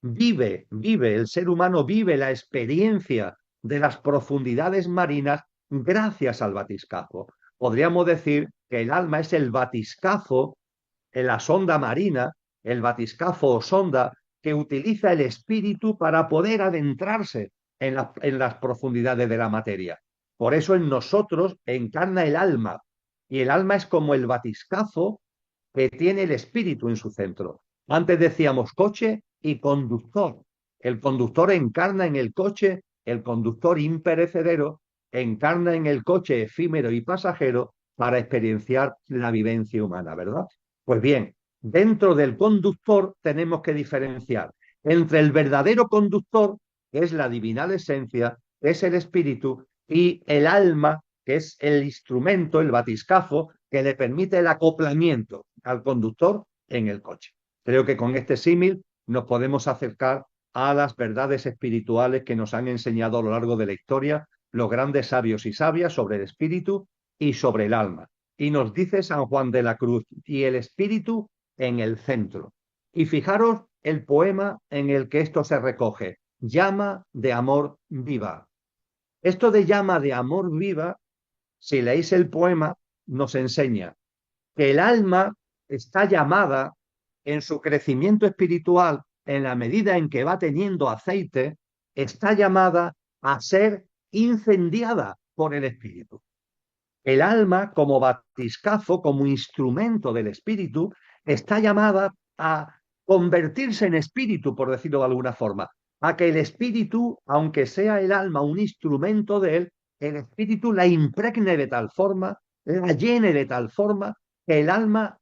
El ser humano vive la experiencia de las profundidades marinas gracias al batiscafo. Podríamos decir que el alma es el batiscafo, la sonda marina, el batiscafo o sonda que utiliza el espíritu para poder adentrarse en las profundidades de la materia. Por eso en nosotros encarna el alma, y el alma es como el batiscafo que tiene el espíritu en su centro. Antes decíamos coche y conductor. El conductor encarna en el coche, el conductor imperecedero encarna en el coche efímero y pasajero para experienciar la vivencia humana, ¿verdad? Pues bien, dentro del conductor tenemos que diferenciar entre el verdadero conductor, que es la divinal esencia, que es el espíritu, y el alma, que es el instrumento, el batiscafo, que le permite el acoplamiento al conductor en el coche. Creo que con este símil nos podemos acercar a las verdades espirituales que nos han enseñado a lo largo de la historia los grandes sabios y sabias sobre el espíritu y sobre el alma. Y nos dice San Juan de la Cruz, y el espíritu en el centro. Y fijaros el poema en el que esto se recoge, llama de amor viva. Esto de llama de amor viva, si leéis el poema, nos enseña que el alma está llamada en su crecimiento espiritual, en la medida en que va teniendo aceite, está llamada a ser incendiada por el espíritu. El alma, como batiscafo, como instrumento del espíritu, está llamada a convertirse en espíritu, por decirlo de alguna forma, a que el espíritu, aunque sea el alma un instrumento de él, el espíritu la impregne de tal forma, la llene de tal forma, que el alma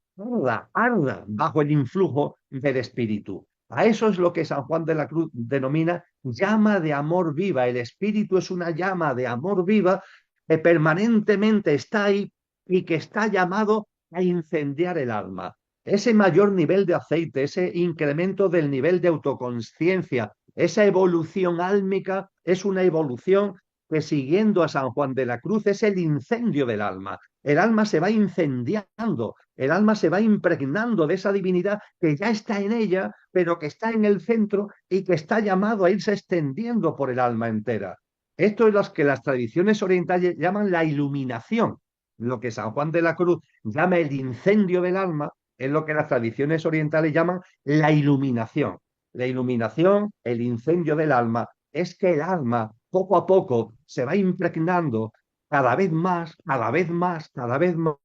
arda bajo el influjo del espíritu. A eso es lo que San Juan de la Cruz denomina llama de amor viva. El espíritu es una llama de amor viva que permanentemente está ahí y que está llamado a incendiar el alma. Ese mayor nivel de aceite, ese incremento del nivel de autoconsciencia, esa evolución álmica es una evolución que, siguiendo a San Juan de la Cruz, es el incendio del alma. El alma se va incendiando, el alma se va impregnando de esa divinidad que ya está en ella, pero que está en el centro y que está llamado a irse extendiendo por el alma entera. Esto es lo que las tradiciones orientales llaman la iluminación. Lo que San Juan de la Cruz llama el incendio del alma es lo que las tradiciones orientales llaman la iluminación. la iluminación, el incendio del alma, es que el alma poco a poco se va impregnando cada vez más, cada vez más, cada vez más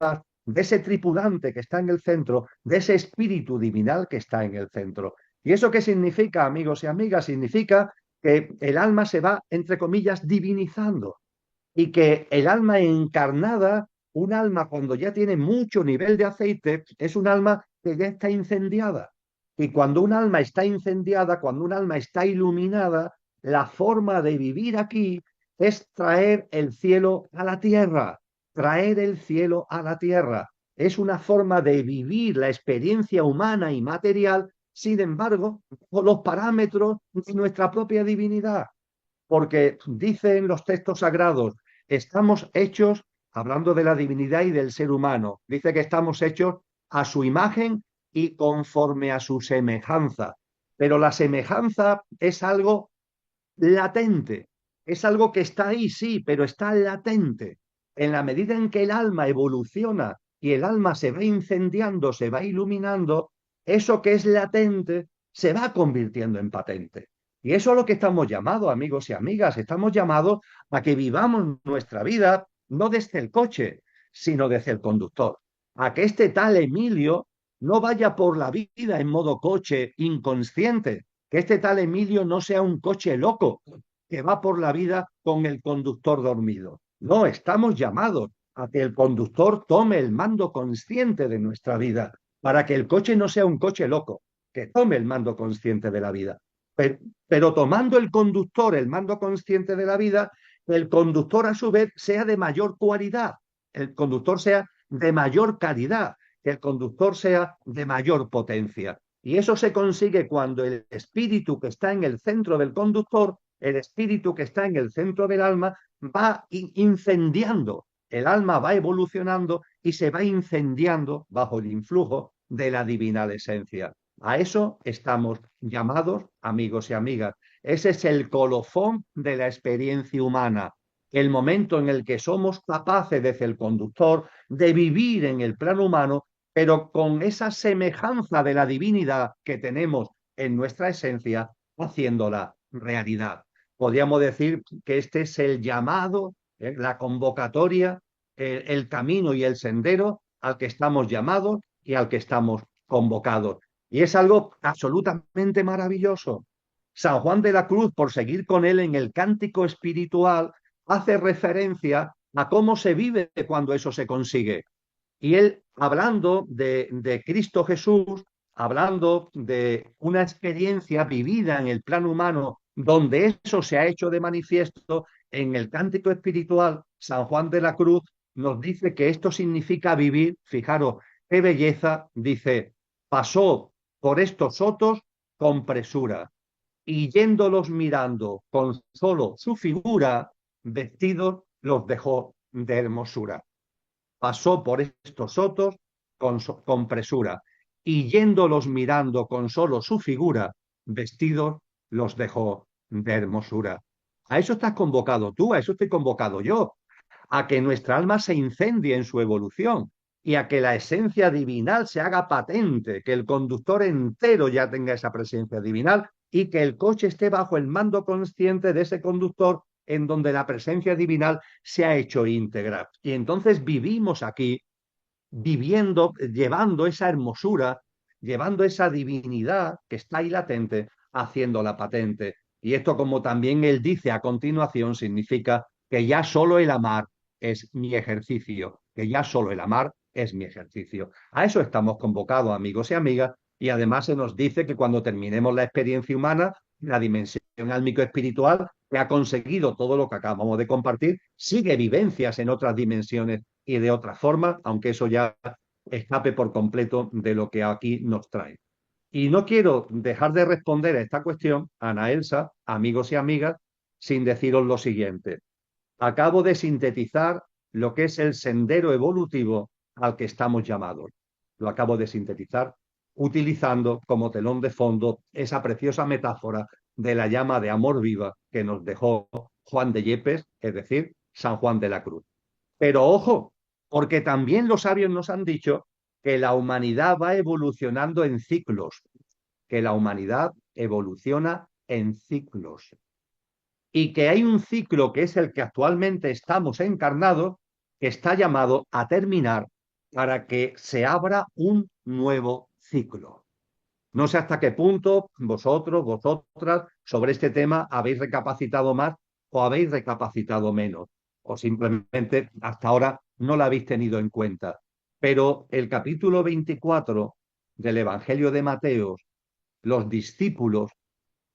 de ese tripulante que está en el centro, de ese espíritu divinal que está en el centro. ¿Y eso qué significa, amigos y amigas? Significa que el alma se va, entre comillas, divinizando y que el alma encarnada, un alma cuando ya tiene mucho nivel de aceite, es un alma que ya está incendiada. Y cuando un alma está incendiada, cuando un alma está iluminada, la forma de vivir aquí es traer el cielo a la tierra, traer el cielo a la tierra. Es una forma de vivir la experiencia humana y material, sin embargo, con los parámetros de nuestra propia divinidad, porque dicen los textos sagrados, estamos hechos, hablando de la divinidad y del ser humano, dice que estamos hechos a su imagen y conforme a su semejanza. Pero la semejanza es algo latente, es algo que está ahí, sí, pero está latente. En la medida en que el alma evoluciona y el alma se va incendiando, se va iluminando, eso que es latente se va convirtiendo en patente. Y eso es lo que estamos llamados, amigos y amigas. Estamos llamados a que vivamos nuestra vida no desde el coche, sino desde el conductor. A que este tal Emilio no vaya por la vida en modo coche inconsciente, que este tal Emilio no sea un coche loco que va por la vida con el conductor dormido. No, estamos llamados a que el conductor tome el mando consciente de nuestra vida, para que el coche no sea un coche loco, que tome el mando consciente de la vida. Pero tomando el conductor el mando consciente de la vida, el conductor a su vez sea de mayor cualidad, el conductor sea de mayor calidad, que el conductor sea de mayor potencia. Y eso se consigue cuando el espíritu que está en el centro del conductor, el espíritu que está en el centro del alma, va incendiando. El alma va evolucionando y se va incendiando bajo el influjo de la divina esencia. A eso estamos llamados, amigos y amigas. Ese es el colofón de la experiencia humana, el momento en el que somos capaces, desde el conductor, de vivir en el plano humano, pero con esa semejanza de la divinidad que tenemos en nuestra esencia, haciéndola realidad. Podríamos decir que este es el llamado, la convocatoria, el camino y el sendero al que estamos llamados y al que estamos convocados. Y es algo absolutamente maravilloso. San Juan de la Cruz, por seguir con él en el cántico espiritual, hace referencia a cómo se vive cuando eso se consigue. Y él, hablando de Cristo Jesús, hablando de una experiencia vivida en el plano humano, donde eso se ha hecho de manifiesto, en el cántico espiritual, San Juan de la Cruz nos dice que esto significa vivir, fijaros, qué belleza, dice, pasó por estos sotos con presura, y yéndolos mirando con solo su figura, vestidos los dejó de hermosura. Pasó por estos sotos con presura, y yéndolos mirando con solo su figura, vestidos los dejó de hermosura. A eso estás convocado tú, a eso estoy convocado yo, a que nuestra alma se incendie en su evolución y a que la esencia divinal se haga patente, que el conductor entero ya tenga esa presencia divinal y que el coche esté bajo el mando consciente de ese conductor, en donde la presencia divinal se ha hecho íntegra. Y entonces vivimos aquí, viviendo, llevando esa hermosura, llevando esa divinidad que está ahí latente, haciéndola patente. Y esto, como también él dice a continuación, significa que ya solo el amar es mi ejercicio, que ya solo el amar es mi ejercicio. A eso estamos convocados, amigos y amigas, y además se nos dice que cuando terminemos la experiencia humana, la dimensión álmico-espiritual que ha conseguido todo lo que acabamos de compartir, sigue vivencias en otras dimensiones y de otra forma, aunque eso ya escape por completo de lo que aquí nos trae. Y no quiero dejar de responder a esta cuestión, Ana Elsa, amigos y amigas, sin deciros lo siguiente. Acabo de sintetizar lo que es el sendero evolutivo al que estamos llamados. Lo acabo de sintetizar utilizando como telón de fondo esa preciosa metáfora de la llama de amor viva que nos dejó Juan de Yepes, es decir, San Juan de la Cruz. Pero ojo, porque también los sabios nos han dicho que la humanidad va evolucionando en ciclos, que la humanidad evoluciona en ciclos y que hay un ciclo que es el que actualmente estamos encarnados, que está llamado a terminar para que se abra un nuevo ciclo. No sé hasta qué punto vosotros, vosotras, sobre este tema habéis recapacitado más o habéis recapacitado menos, o simplemente hasta ahora no lo habéis tenido en cuenta. Pero el capítulo 24 del Evangelio de Mateo, los discípulos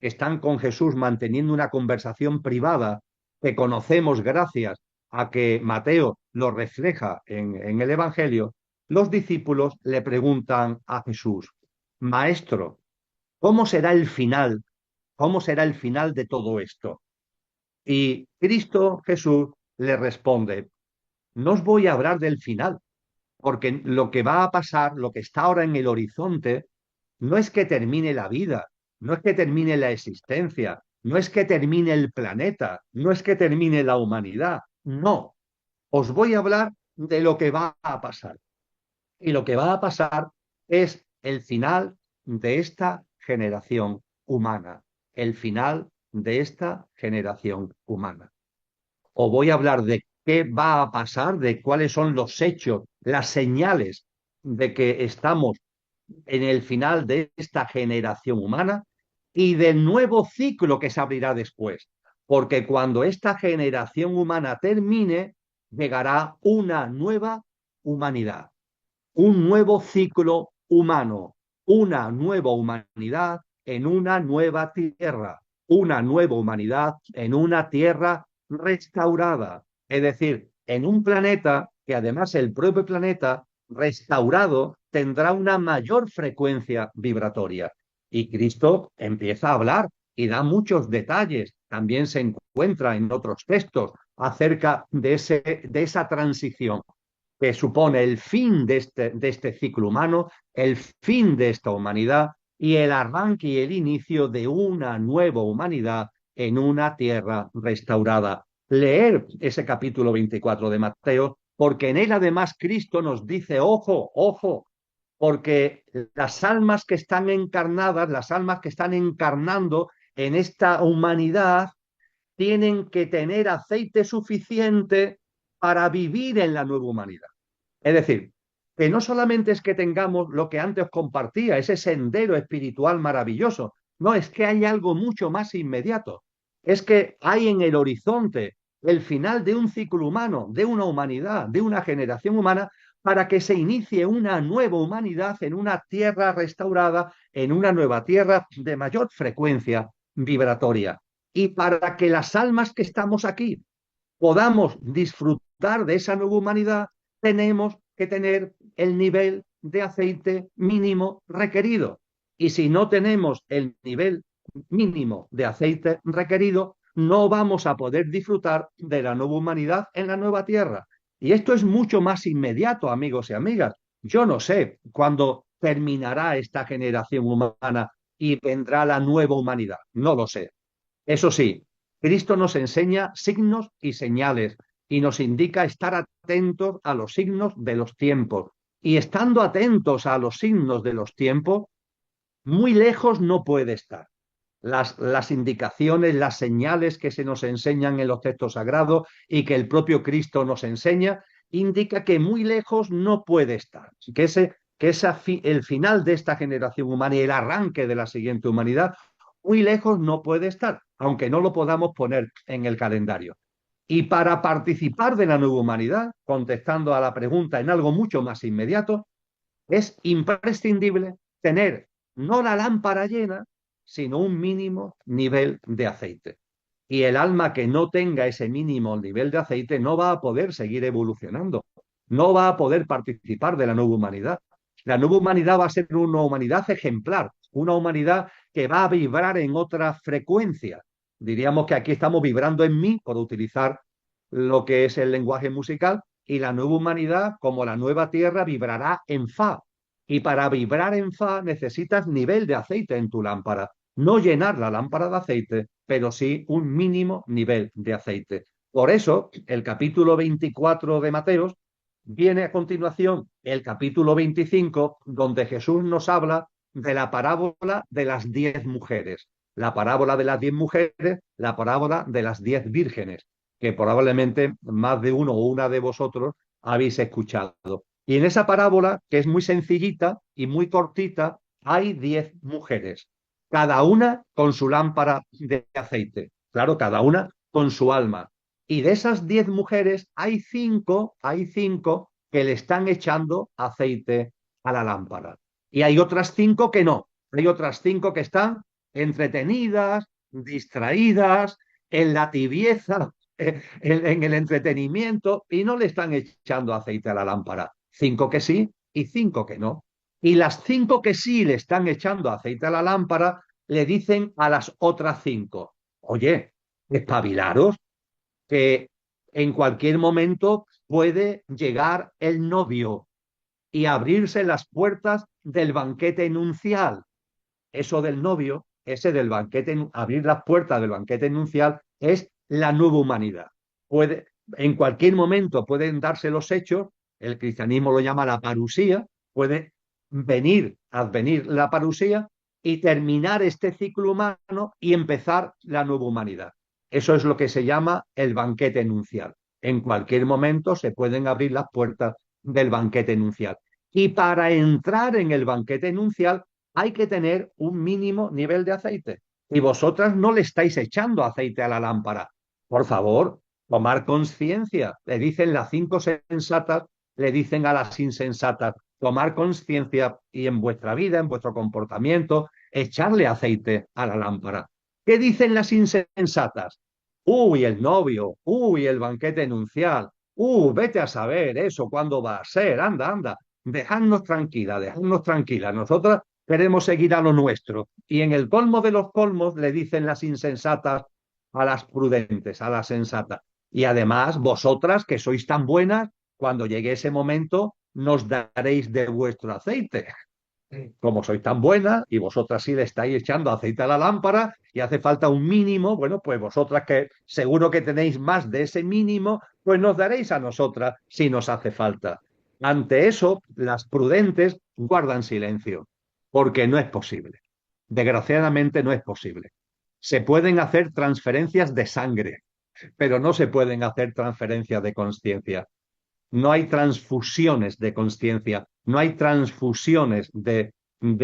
están con Jesús manteniendo una conversación privada que conocemos gracias a que Mateo lo refleja en el Evangelio. Los discípulos le preguntan a Jesús: Maestro, ¿cómo será el final? ¿Cómo será el final de todo esto? Y Cristo Jesús le responde: no os voy a hablar del final, porque lo que va a pasar, lo que está ahora en el horizonte, no es que termine la vida, no es que termine la existencia, no es que termine el planeta, no es que termine la humanidad, no. Os voy a hablar de lo que va a pasar. Y lo que va a pasar es el final de esta generación humana, el final de esta generación humana. Os voy a hablar de qué va a pasar, de cuáles son los hechos, las señales de que estamos en el final de esta generación humana y del nuevo ciclo que se abrirá después. Porque cuando esta generación humana termine, llegará una nueva humanidad, un nuevo ciclo humano, una nueva humanidad en una nueva tierra, una nueva humanidad en una tierra restaurada, es decir, en un planeta que además el propio planeta restaurado tendrá una mayor frecuencia vibratoria. Y Cristo empieza a hablar y da muchos detalles, también se encuentra en otros textos acerca de esa transición que supone el fin de este ciclo humano, el fin de esta humanidad y el arranque y el inicio de una nueva humanidad en una tierra restaurada. Leer ese capítulo 24 de Mateo, porque en él además Cristo nos dice: ojo, ojo, porque las almas que están encarnadas, las almas que están encarnando en esta humanidad, tienen que tener aceite suficiente para vivir en la nueva humanidad. Es decir, que no solamente es que tengamos lo que antes os compartía, ese sendero espiritual maravilloso, no, es que hay algo mucho más inmediato. Es que hay en el horizonte el final de un ciclo humano, de una humanidad, de una generación humana, para que se inicie una nueva humanidad en una tierra restaurada, en una nueva tierra de mayor frecuencia vibratoria. Y para que las almas que estamos aquí podamos disfrutar de esa nueva humanidad, tenemos que tener el nivel de aceite mínimo requerido. Y si no tenemos el nivel mínimo de aceite requerido, no vamos a poder disfrutar de la nueva humanidad en la nueva tierra. Y esto es mucho más inmediato, amigos y amigas. Yo no sé cuándo terminará esta generación humana y vendrá la nueva humanidad. No lo sé. Eso sí, Cristo nos enseña signos y señales y nos indica estar atentos a los signos de los tiempos. Y estando atentos a los signos de los tiempos, muy lejos no puede estar. Las indicaciones, las señales que se nos enseñan en los textos sagrados y que el propio Cristo nos enseña, indica que muy lejos no puede estar. El final de esta generación humana y el arranque de la siguiente humanidad, muy lejos no puede estar, aunque no lo podamos poner en el calendario. Y para participar de la nueva humanidad, contestando a la pregunta en algo mucho más inmediato, es imprescindible tener no la lámpara llena, sino un mínimo nivel de aceite. Y el alma que no tenga ese mínimo nivel de aceite no va a poder seguir evolucionando, no va a poder participar de la nueva humanidad. La nueva humanidad va a ser una humanidad ejemplar, una humanidad que va a vibrar en otra frecuencia. Diríamos que aquí estamos vibrando en mi, por utilizar lo que es el lenguaje musical, y la nueva humanidad, como la nueva tierra, vibrará en fa. Y para vibrar en fa necesitas nivel de aceite en tu lámpara. No llenar la lámpara de aceite, pero sí un mínimo nivel de aceite. Por eso, el capítulo 24 de Mateos viene a continuación el capítulo 25, donde Jesús nos habla de la parábola de las 10 mujeres. La parábola de las 10 mujeres, la parábola de las 10 vírgenes, que probablemente más de uno o una de vosotros habéis escuchado. Y en esa parábola, que es muy sencillita y muy cortita, hay 10 mujeres, cada una con su lámpara de aceite. Claro, cada una con su alma. Y de esas 10 mujeres hay cinco que le están echando aceite a la lámpara. Y hay otras 5 que no. Hay otras 5 que están entretenidas, distraídas, en la tibieza, en el entretenimiento, y no le están echando aceite a la lámpara. 5 que sí y 5 que no. Y las 5 que sí le están echando aceite a la lámpara le dicen a las otras 5, oye, espabilaros, que en cualquier momento puede llegar el novio y abrirse las puertas del banquete nupcial. Eso del novio, ese del banquete, abrir las puertas del banquete nupcial, es la nueva humanidad. Puede, en cualquier momento pueden darse los hechos, el cristianismo lo llama la parusía, puede advenir la parusía y terminar este ciclo humano y empezar la nueva humanidad. Eso es lo que se llama el banquete nupcial. En cualquier momento se pueden abrir las puertas del banquete nupcial. Y para entrar en el banquete nupcial hay que tener un mínimo nivel de aceite. Y vosotras no le estáis echando aceite a la lámpara. Por favor, tomar conciencia. Le dicen las 5 sensatas, le dicen a las insensatas, tomar conciencia y en vuestra vida, en vuestro comportamiento, echarle aceite a la lámpara. ¿Qué dicen las insensatas? Uy, el novio, uy, el banquete nupcial, vete a saber eso, cuándo va a ser, anda, anda, dejadnos tranquila. Nosotras queremos seguir a lo nuestro. Y en el colmo de los colmos le dicen las insensatas a las prudentes, a las sensatas. Y además, vosotras que sois tan buenas, cuando llegue ese momento, nos daréis de vuestro aceite. Como sois tan buenas y vosotras sí le estáis echando aceite a la lámpara y hace falta un mínimo, bueno, pues vosotras que seguro que tenéis más de ese mínimo, pues nos daréis a nosotras si nos hace falta. Ante eso, las prudentes guardan silencio, porque no es posible. Desgraciadamente no es posible. Se pueden hacer transferencias de sangre, pero no se pueden hacer transferencias de conciencia. No hay transfusiones de conciencia, no hay transfusiones de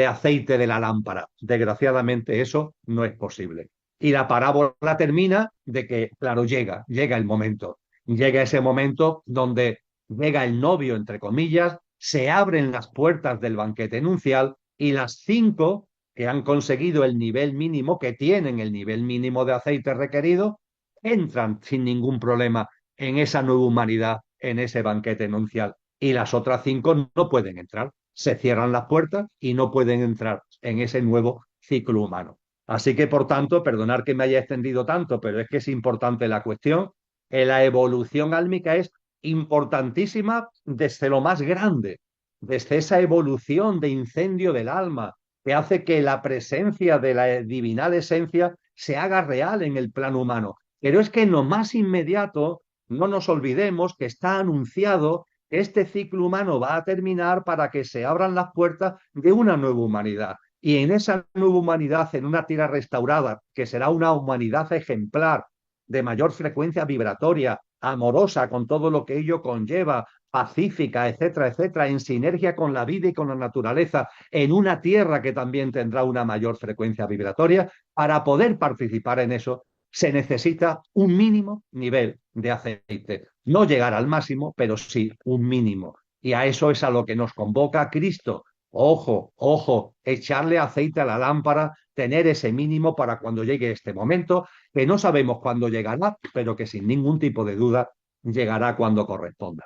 aceite de la lámpara. Desgraciadamente eso no es posible. Y la parábola termina de que, claro, llega el momento. Llega ese momento donde llega el novio, entre comillas, se abren las puertas del banquete nupcial y las 5 que han conseguido el nivel mínimo, que tienen el nivel mínimo de aceite requerido, entran sin ningún problema en esa nueva humanidad, en ese banquete nupcial. Y las otras 5 no pueden entrar. Se cierran las puertas y no pueden entrar en ese nuevo ciclo humano. Así que, por tanto, perdonar que me haya extendido tanto, pero es que es importante la cuestión. La evolución álmica es importantísima desde lo más grande, desde esa evolución de incendio del alma, que hace que la presencia de la divinal esencia se haga real en el plano humano. Pero es que en lo más inmediato no nos olvidemos que está anunciado que este ciclo humano va a terminar para que se abran las puertas de una nueva humanidad. Y en esa nueva humanidad, en una tierra restaurada, que será una humanidad ejemplar, de mayor frecuencia vibratoria, amorosa, con todo lo que ello conlleva, pacífica, etcétera, etcétera, en sinergia con la vida y con la naturaleza, en una tierra que también tendrá una mayor frecuencia vibratoria, para poder participar en eso se necesita un mínimo nivel de aceite. No llegar al máximo, pero sí un mínimo. Y a eso es a lo que nos convoca Cristo. Ojo, ojo, echarle aceite a la lámpara, tener ese mínimo para cuando llegue este momento, que no sabemos cuándo llegará, pero que sin ningún tipo de duda llegará cuando corresponda.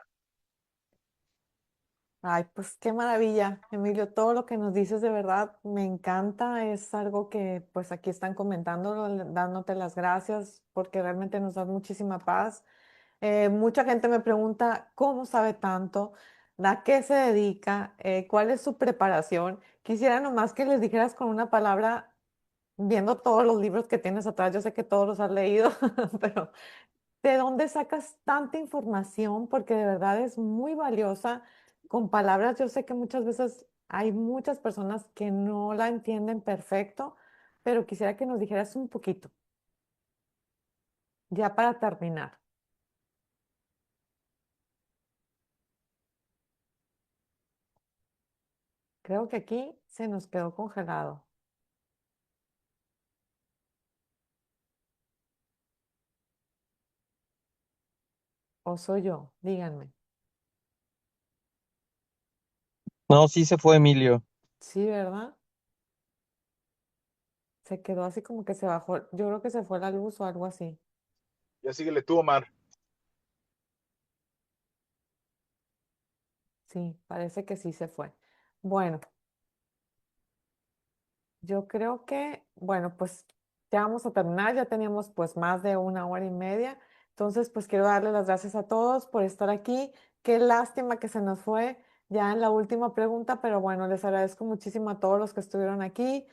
Ay, pues qué maravilla, Emilio, todo lo que nos dices de verdad me encanta, es algo que pues aquí están comentando, dándote las gracias porque realmente nos da muchísima paz. Mucha gente me pregunta cómo sabe tanto, a qué se dedica, cuál es su preparación. Quisiera nomás que les dijeras con una palabra, viendo todos los libros que tienes atrás, yo sé que todos los has leído, pero ¿de dónde sacas tanta información? Porque de verdad es muy valiosa. Con palabras, yo sé que muchas veces Hay muchas personas que no la entienden perfecto, pero quisiera que nos dijeras un poquito, ya para terminar. Creo que aquí se nos quedó congelado. ¿O soy yo? Díganme. No, sí se fue Emilio. Sí, ¿verdad? Se quedó así como que se bajó. Yo creo que se fue la luz o algo así. Ya síguele tú, Omar. Sí, parece que sí se fue. Bueno, yo creo que, bueno, pues ya vamos a terminar, ya teníamos pues más de una hora y media, entonces pues quiero darle las gracias a todos por estar aquí. Qué lástima que se nos fue ya en la última pregunta, pero bueno, les agradezco muchísimo a todos los que estuvieron aquí.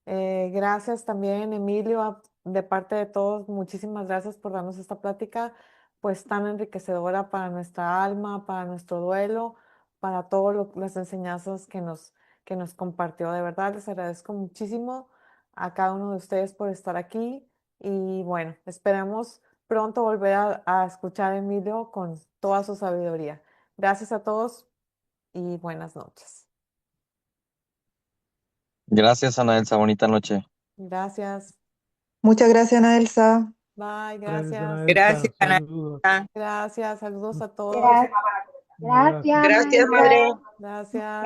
Gracias también, Emilio, de parte de todos, muchísimas gracias por darnos esta plática pues tan enriquecedora para nuestra alma, para nuestro duelo, para todas las enseñanzas que nos compartió. De verdad, les agradezco muchísimo a cada uno de ustedes por estar aquí y bueno, esperamos pronto volver a escuchar a Emilio con toda su sabiduría. Gracias a todos y buenas noches. Gracias, Ana Elsa. Bonita noche. Gracias. Muchas gracias, Ana Elsa. Bye, Gracias, gracias. Ana Gracias, Elsa. Ana. Saludos. Gracias. Saludos a todos. Gracias, Un abrazo. Ana Gracias, Elsa. madre. Gracias.